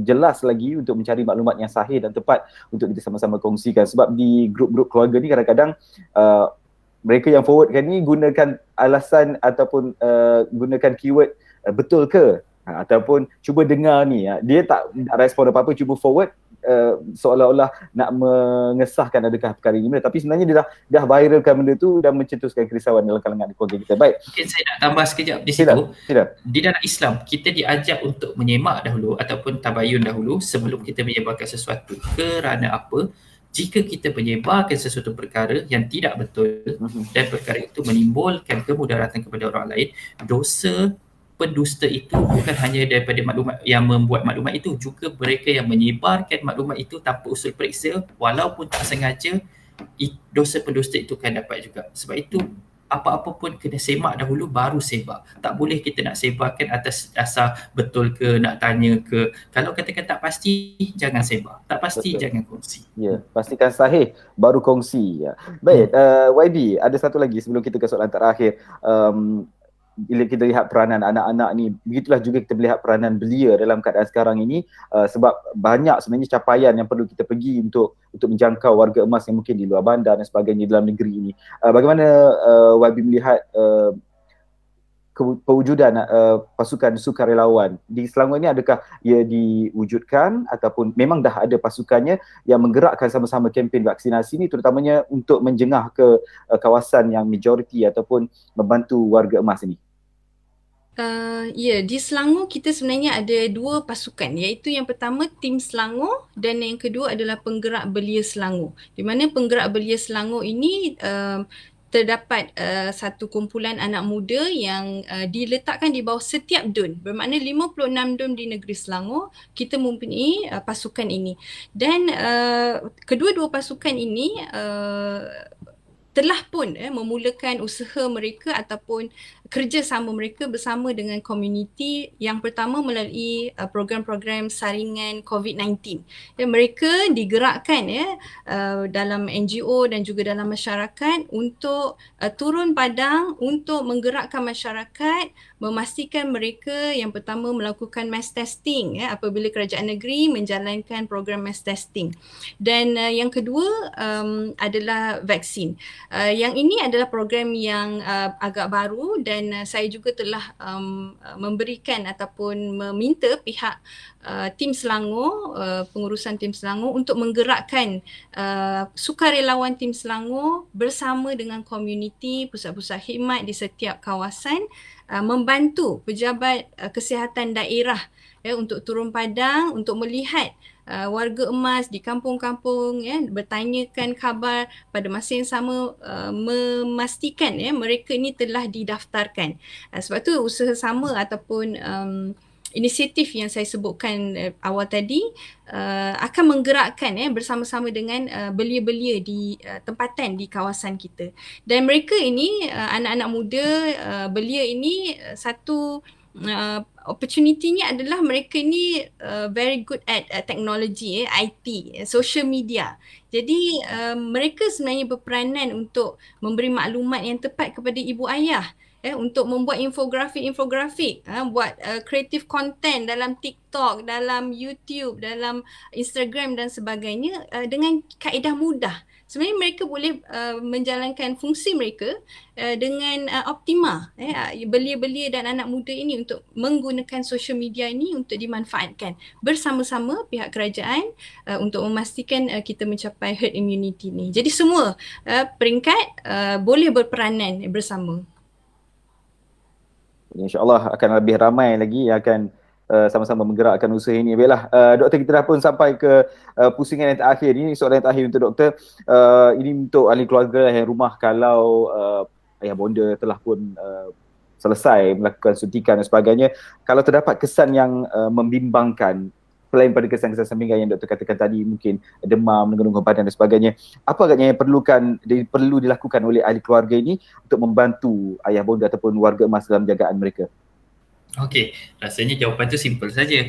jelas lagi untuk mencari maklumat yang sahih dan tepat untuk kita sama-sama kongsikan. Sebab di grup-grup keluarga ni kadang-kadang mereka yang forwardkan ni gunakan alasan ataupun gunakan keyword betul ke, ataupun cuba dengar ni, dia tak respon apa-apa, cuba forward seolah-olah nak mengesahkan adakah perkara ini benar, tapi sebenarnya dia dah viralkan benda tu dan mencetuskan kerisauan dalam kalangan keluarga kita. Baik, Mungkin saya nak tambah sekejap di situ. Sila. Di dalam Islam, kita diajak untuk menyemak dahulu ataupun tabayun dahulu sebelum kita menyebarkan sesuatu. Kerana apa? Jika kita menyebarkan sesuatu perkara yang tidak betul dan perkara itu menimbulkan kemudaratan kepada orang lain, dosa pendusta itu bukan hanya daripada maklumat yang membuat maklumat itu, juga mereka yang menyebarkan maklumat itu tanpa usul periksa, walaupun tak sengaja, dosa pendusta itu kan dapat juga. Sebab itu apa-apa pun kena semak dahulu baru sebar. Tak boleh kita nak sebarkan atas dasar betul ke, nak tanya ke. Kalau katakan tak pasti, jangan sebar. Tak pasti, betul, jangan kongsi. Ya, pastikan sahih baru kongsi. Ya. Baik, YB, ada satu lagi sebelum kita ke soalan terakhir. Bila kita lihat peranan anak-anak ni, begitulah juga kita melihat peranan belia dalam keadaan sekarang ini, sebab banyak sebenarnya capaian yang perlu kita pergi untuk menjangkau warga emas yang mungkin di luar bandar dan sebagainya dalam negeri ini. Bagaimana YB melihat pewujudan pasukan sukarelawan di Selangor ini? Adakah ia diwujudkan ataupun memang dah ada pasukannya yang menggerakkan sama-sama kempen vaksinasi ini, terutamanya untuk menjengah ke kawasan yang majoriti ataupun membantu warga emas ini? Di Selangor kita sebenarnya ada dua pasukan, iaitu yang pertama Tim Selangor dan yang kedua adalah Penggerak Belia Selangor. Di mana Penggerak Belia Selangor ini terdapat satu kumpulan anak muda yang diletakkan di bawah setiap DUN. Bermakna 56 DUN di negeri Selangor, kita mempunyai pasukan ini. Dan kedua-dua pasukan ini telah pun memulakan usaha mereka ataupun kerjasama mereka bersama dengan komuniti. Yang pertama melalui program-program saringan COVID-19. Mereka digerakkan dalam NGO dan juga dalam masyarakat untuk turun padang untuk menggerakkan masyarakat, memastikan mereka yang pertama melakukan mass testing apabila kerajaan negeri menjalankan program mass testing. Dan yang kedua adalah vaksin. Yang ini adalah program yang agak baru dan saya juga telah memberikan ataupun meminta pihak Tim Selangor, pengurusan Tim Selangor untuk menggerakkan sukarelawan Tim Selangor bersama dengan komuniti, pusat-pusat khidmat di setiap kawasan, membantu pejabat kesihatan daerah untuk turun padang untuk melihat warga emas di kampung-kampung, bertanyakan khabar, pada masa yang sama memastikan mereka ini telah didaftarkan. Sebab tu usaha sama ataupun inisiatif yang saya sebutkan awal tadi akan menggerakkan bersama-sama dengan belia-belia di tempatan di kawasan kita. Dan mereka ini anak-anak muda belia ini satu opportunity-nya adalah mereka ni very good at technology, IT, social media. Jadi mereka sebenarnya berperanan untuk memberi maklumat yang tepat kepada ibu ayah, untuk membuat infografik, buat creative content dalam TikTok, dalam YouTube, dalam Instagram dan sebagainya dengan kaedah mudah. Sebenarnya mereka boleh menjalankan fungsi mereka dengan optima. Belia-belia dan anak muda ini untuk menggunakan social media ini untuk dimanfaatkan bersama-sama pihak kerajaan untuk memastikan kita mencapai herd immunity ni. Jadi semua peringkat boleh berperanan bersama. InsyaAllah akan lebih ramai lagi yang akan sama-sama menggerakkan usaha ini. Baiklah, Doktor, kita dah pun sampai ke pusingan yang terakhir. Ini soalan yang terakhir untuk Doktor. Ini untuk ahli keluarga yang rumah, kalau ayah bonda telah pun selesai melakukan suntikan dan sebagainya, kalau terdapat kesan yang membimbangkan, selain pada kesan-kesan sampingan yang Doktor katakan tadi, mungkin demam, menggunung badan dan sebagainya, apa agaknya yang perlu dilakukan oleh ahli keluarga ini untuk membantu ayah bonda ataupun warga emas dalam jagaan mereka? Okey, rasanya jawapan tu simple saja.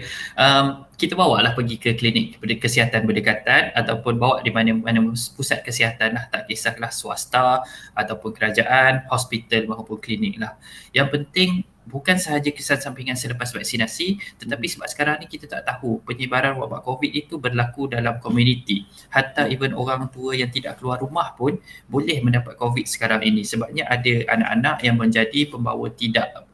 Kita bawa lah pergi ke klinik kesihatan berdekatan ataupun bawa di mana-mana pusat kesihatan lah, tak kisahlah swasta ataupun kerajaan, hospital maupun klinik lah. Yang penting bukan sahaja kesan sampingan selepas vaksinasi, tetapi sebab sekarang ni kita tak tahu penyebaran wabak COVID itu berlaku dalam komuniti. Hatta even orang tua yang tidak keluar rumah pun boleh mendapat COVID sekarang ini. Sebabnya ada anak-anak yang menjadi pembawa tidak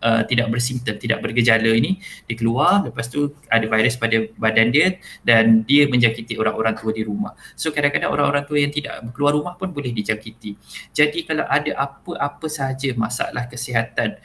bersimptom, tidak bergejala ini, dia keluar, lepas tu ada virus pada badan dia dan dia menjangkiti orang-orang tua di rumah. So kadang-kadang orang-orang tua yang tidak keluar rumah pun boleh dijangkiti. Jadi kalau ada apa-apa sahaja masalah kesihatan,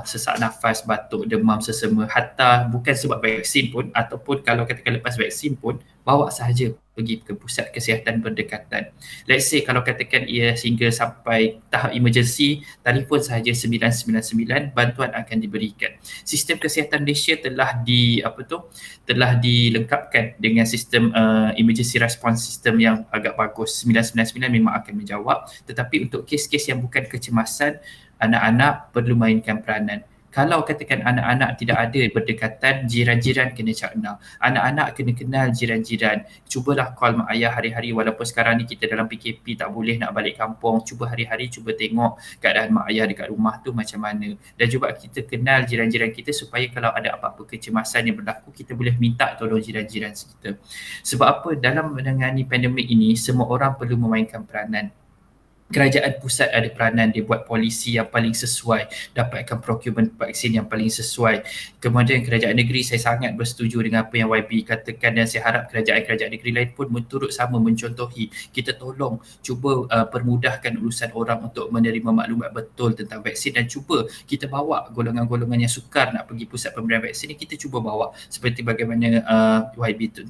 sesak nafas, batuk, demam, sesama, hatta bukan sebab vaksin pun ataupun kalau katakan lepas vaksin pun, bawa sahaja pergi ke pusat kesihatan berdekatan. Let's say kalau katakan ia sehingga sampai tahap emergency, telefon sahaja 999, bantuan akan diberikan. Sistem kesihatan Malaysia telah dilengkapkan dengan sistem emergency response system yang agak bagus. 999 memang akan menjawab, tetapi untuk kes-kes yang bukan kecemasan, anak-anak perlu mainkan peranan. Kalau katakan anak-anak tidak ada berdekatan, jiran-jiran kena cakna. Anak-anak kena kenal jiran-jiran. Cubalah call mak ayah hari-hari, walaupun sekarang ni kita dalam PKP tak boleh nak balik kampung. Cuba hari-hari cuba tengok keadaan mak ayah dekat rumah tu macam mana. Dan juga kita kenal jiran-jiran kita supaya kalau ada apa-apa kecemasan yang berlaku, kita boleh minta tolong jiran-jiran kita. Sebab apa? Dalam menangani pandemik ini, semua orang perlu memainkan peranan. Kerajaan pusat ada peranan, dia buat polisi yang paling sesuai, dapatkan procurement vaksin yang paling sesuai. Kemudian kerajaan negeri, saya sangat bersetuju dengan apa yang YB katakan dan saya harap kerajaan-kerajaan negeri lain pun menturut sama mencontohi. Kita tolong cuba permudahkan urusan orang untuk menerima maklumat betul tentang vaksin dan cuba kita bawa golongan-golongan yang sukar nak pergi pusat pemberian vaksin ni, kita cuba bawa seperti bagaimana YB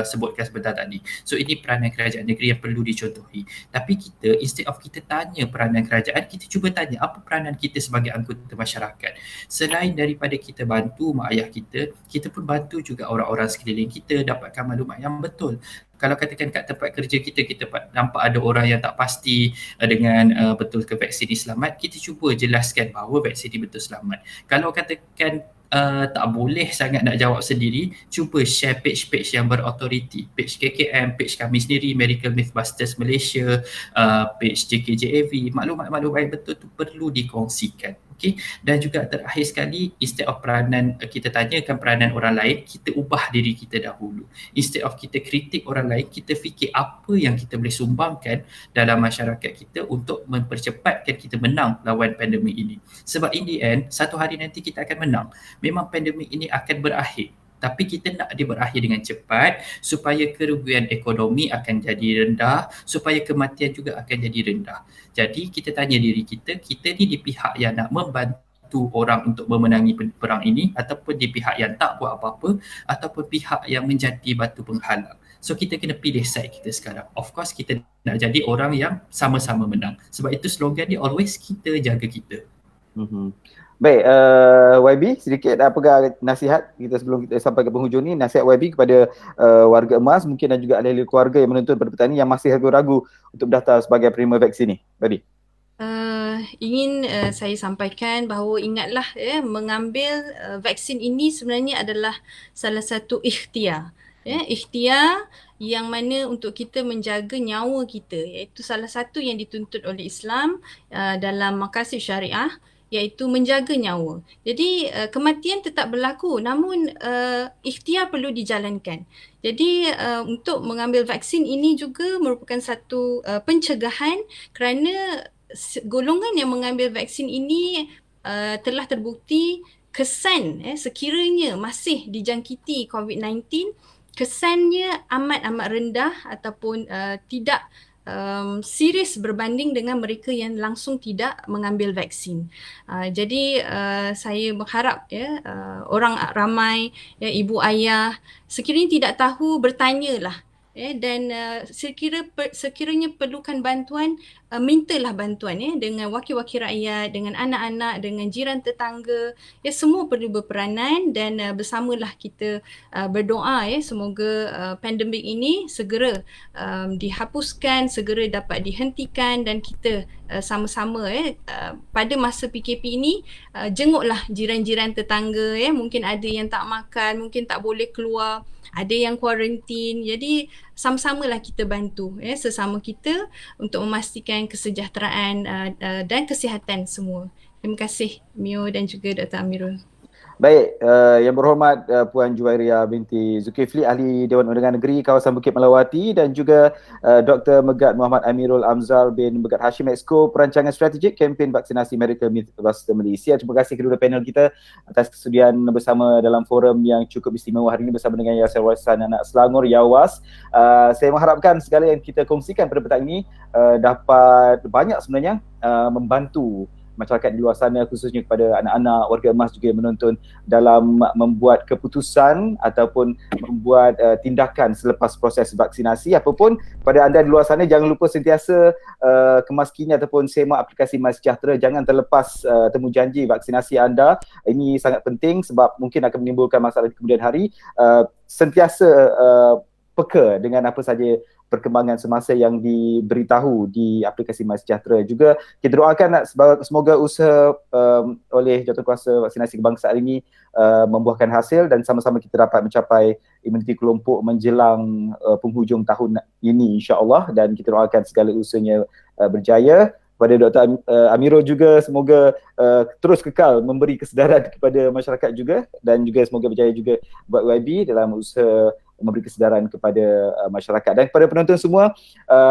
sebutkan sebentar tadi. So ini peranan kerajaan negeri yang perlu dicontohi. Tapi kita, instead of kita tanya peranan kerajaan, kita cuba tanya apa peranan kita sebagai anggota masyarakat. Selain daripada kita bantu mak ayah kita pun bantu juga orang-orang sekeliling kita dapatkan maklumat yang betul. Kalau katakan kat tempat kerja kita nampak ada orang yang tak pasti dengan betul ke vaksin ni selamat, kita cuba jelaskan bahawa vaksin ni betul selamat. Kalau katakan tak boleh sangat nak jawab sendiri, cuba share page-page yang berautoriti, page KKM, page kami sendiri, Medical Mythbusters Malaysia, page JKJAV, maklumat-maklumat yang betul tu perlu dikongsikan. Okay? Dan juga terakhir sekali, instead of peranan kita tanyakan peranan orang lain, kita ubah diri kita dahulu. Instead of kita kritik orang lain, kita fikir apa yang kita boleh sumbangkan dalam masyarakat kita untuk mempercepatkan kita menang lawan pandemik ini. Sebab in the end, satu hari nanti kita akan menang. Memang pandemik ini akan berakhir, tapi kita nak dia berakhir dengan cepat supaya kerugian ekonomi akan jadi rendah, supaya kematian juga akan jadi rendah. Jadi kita tanya diri kita ni di pihak yang nak membantu orang untuk memenangi perang ini ataupun di pihak yang tak buat apa-apa ataupun pihak yang menjadi batu penghalang. So kita kena pilih side kita sekarang. Of course kita nak jadi orang yang sama-sama menang. Sebab itu slogan dia always kita jaga kita. Baik, YB sedikit apakah nasihat kita sebelum kita sampai ke penghujung ni, nasihat YB kepada warga emas mungkin dan juga ahli keluarga yang menonton pada petang ni yang masih ragu-ragu untuk daftar sebagai penerima vaksin ni. YB. Ingin saya sampaikan bahawa ingatlah mengambil vaksin ini sebenarnya adalah salah satu ikhtiar. Ikhtiar yang mana untuk kita menjaga nyawa kita, iaitu salah satu yang dituntut oleh Islam dalam maqasid syariah, iaitu menjaga nyawa. Jadi kematian tetap berlaku, namun ikhtiar perlu dijalankan. Jadi untuk mengambil vaksin ini juga merupakan satu pencegahan kerana golongan yang mengambil vaksin ini telah terbukti kesan sekiranya masih dijangkiti COVID-19, kesannya amat-amat rendah ataupun tidak serius berbanding dengan mereka yang langsung tidak mengambil vaksin. Jadi saya berharap orang ramai, ibu ayah sekiranya tidak tahu bertanyalah. Dan sekiranya perlukan bantuan, mintalah bantuan dengan wakil-wakil rakyat, dengan anak-anak, dengan jiran tetangga. Semua perlu berperanan dan bersamalah kita berdoa semoga pandemik ini segera dihapuskan, segera dapat dihentikan dan kita sama-sama pada masa PKP ini jenguklah jiran-jiran tetangga mungkin ada yang tak makan, mungkin tak boleh keluar, ada yang kuarantin. Jadi sama-samalah kita bantu sesama kita untuk memastikan kesejahteraan dan kesihatan semua. Terima kasih Mio dan juga Dr. Amirul. Baik, Yang Berhormat Puan Juwairia binti Zulkifli, Ahli Dewan Undangan Negeri Kawasan Bukit Melawati, dan juga Dr. Megat Muhammad Amirul Amzal bin Megat Hashim, Exco Perancangan Strategik Kempen Vaksinasi Medical Universiti Malaysia. Terima kasih kedua panel kita atas kesudian bersama dalam forum yang cukup istimewa hari ini bersama dengan Yayasan Warisan Anak Selangor, YAWAS. Saya mengharapkan segala yang kita kongsikan pada petang ini dapat banyak sebenarnya membantu masyarakat di luar sana, khususnya kepada anak-anak, warga emas juga yang menonton, dalam membuat keputusan ataupun membuat tindakan selepas proses vaksinasi. Apapun pada anda di luar sana, jangan lupa sentiasa kemas kini ataupun semak aplikasi MySejahtera. Jangan terlepas temu janji vaksinasi anda. Ini sangat penting sebab mungkin akan menimbulkan masalah di kemudian hari. Sentiasa peka dengan apa saja perkembangan semasa yang diberitahu di aplikasi MySejahtera. Juga kita doakan semoga usaha oleh Jawatankuasa Vaksinasi Kebangsaan ini membuahkan hasil dan sama-sama kita dapat mencapai imuniti kelompok menjelang penghujung tahun ini, insya-Allah, dan kita doakan segala usahanya berjaya. Kepada Dr. Amirul juga semoga terus kekal memberi kesedaran kepada masyarakat juga, dan juga semoga berjaya juga buat YB dalam usaha memberi kesedaran kepada masyarakat. Dan kepada penonton semua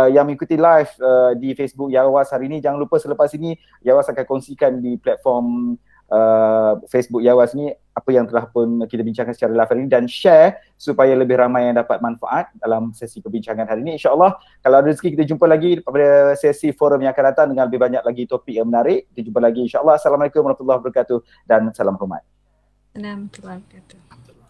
yang mengikuti live di Facebook YAWAS hari ini, jangan lupa selepas ini YAWAS akan kongsikan di platform Facebook YAWAS ni apa yang telah pun kita bincangkan secara live hari ini, dan share supaya lebih ramai yang dapat manfaat dalam sesi perbincangan hari ini. InsyaAllah kalau ada rezeki kita jumpa lagi pada sesi forum yang akan datang dengan lebih banyak lagi topik yang menarik. Kita jumpa lagi insyaAllah. Assalamualaikum warahmatullahi wabarakatuh dan salam hormat. Assalamualaikum warahmatullahi wabarakatuh.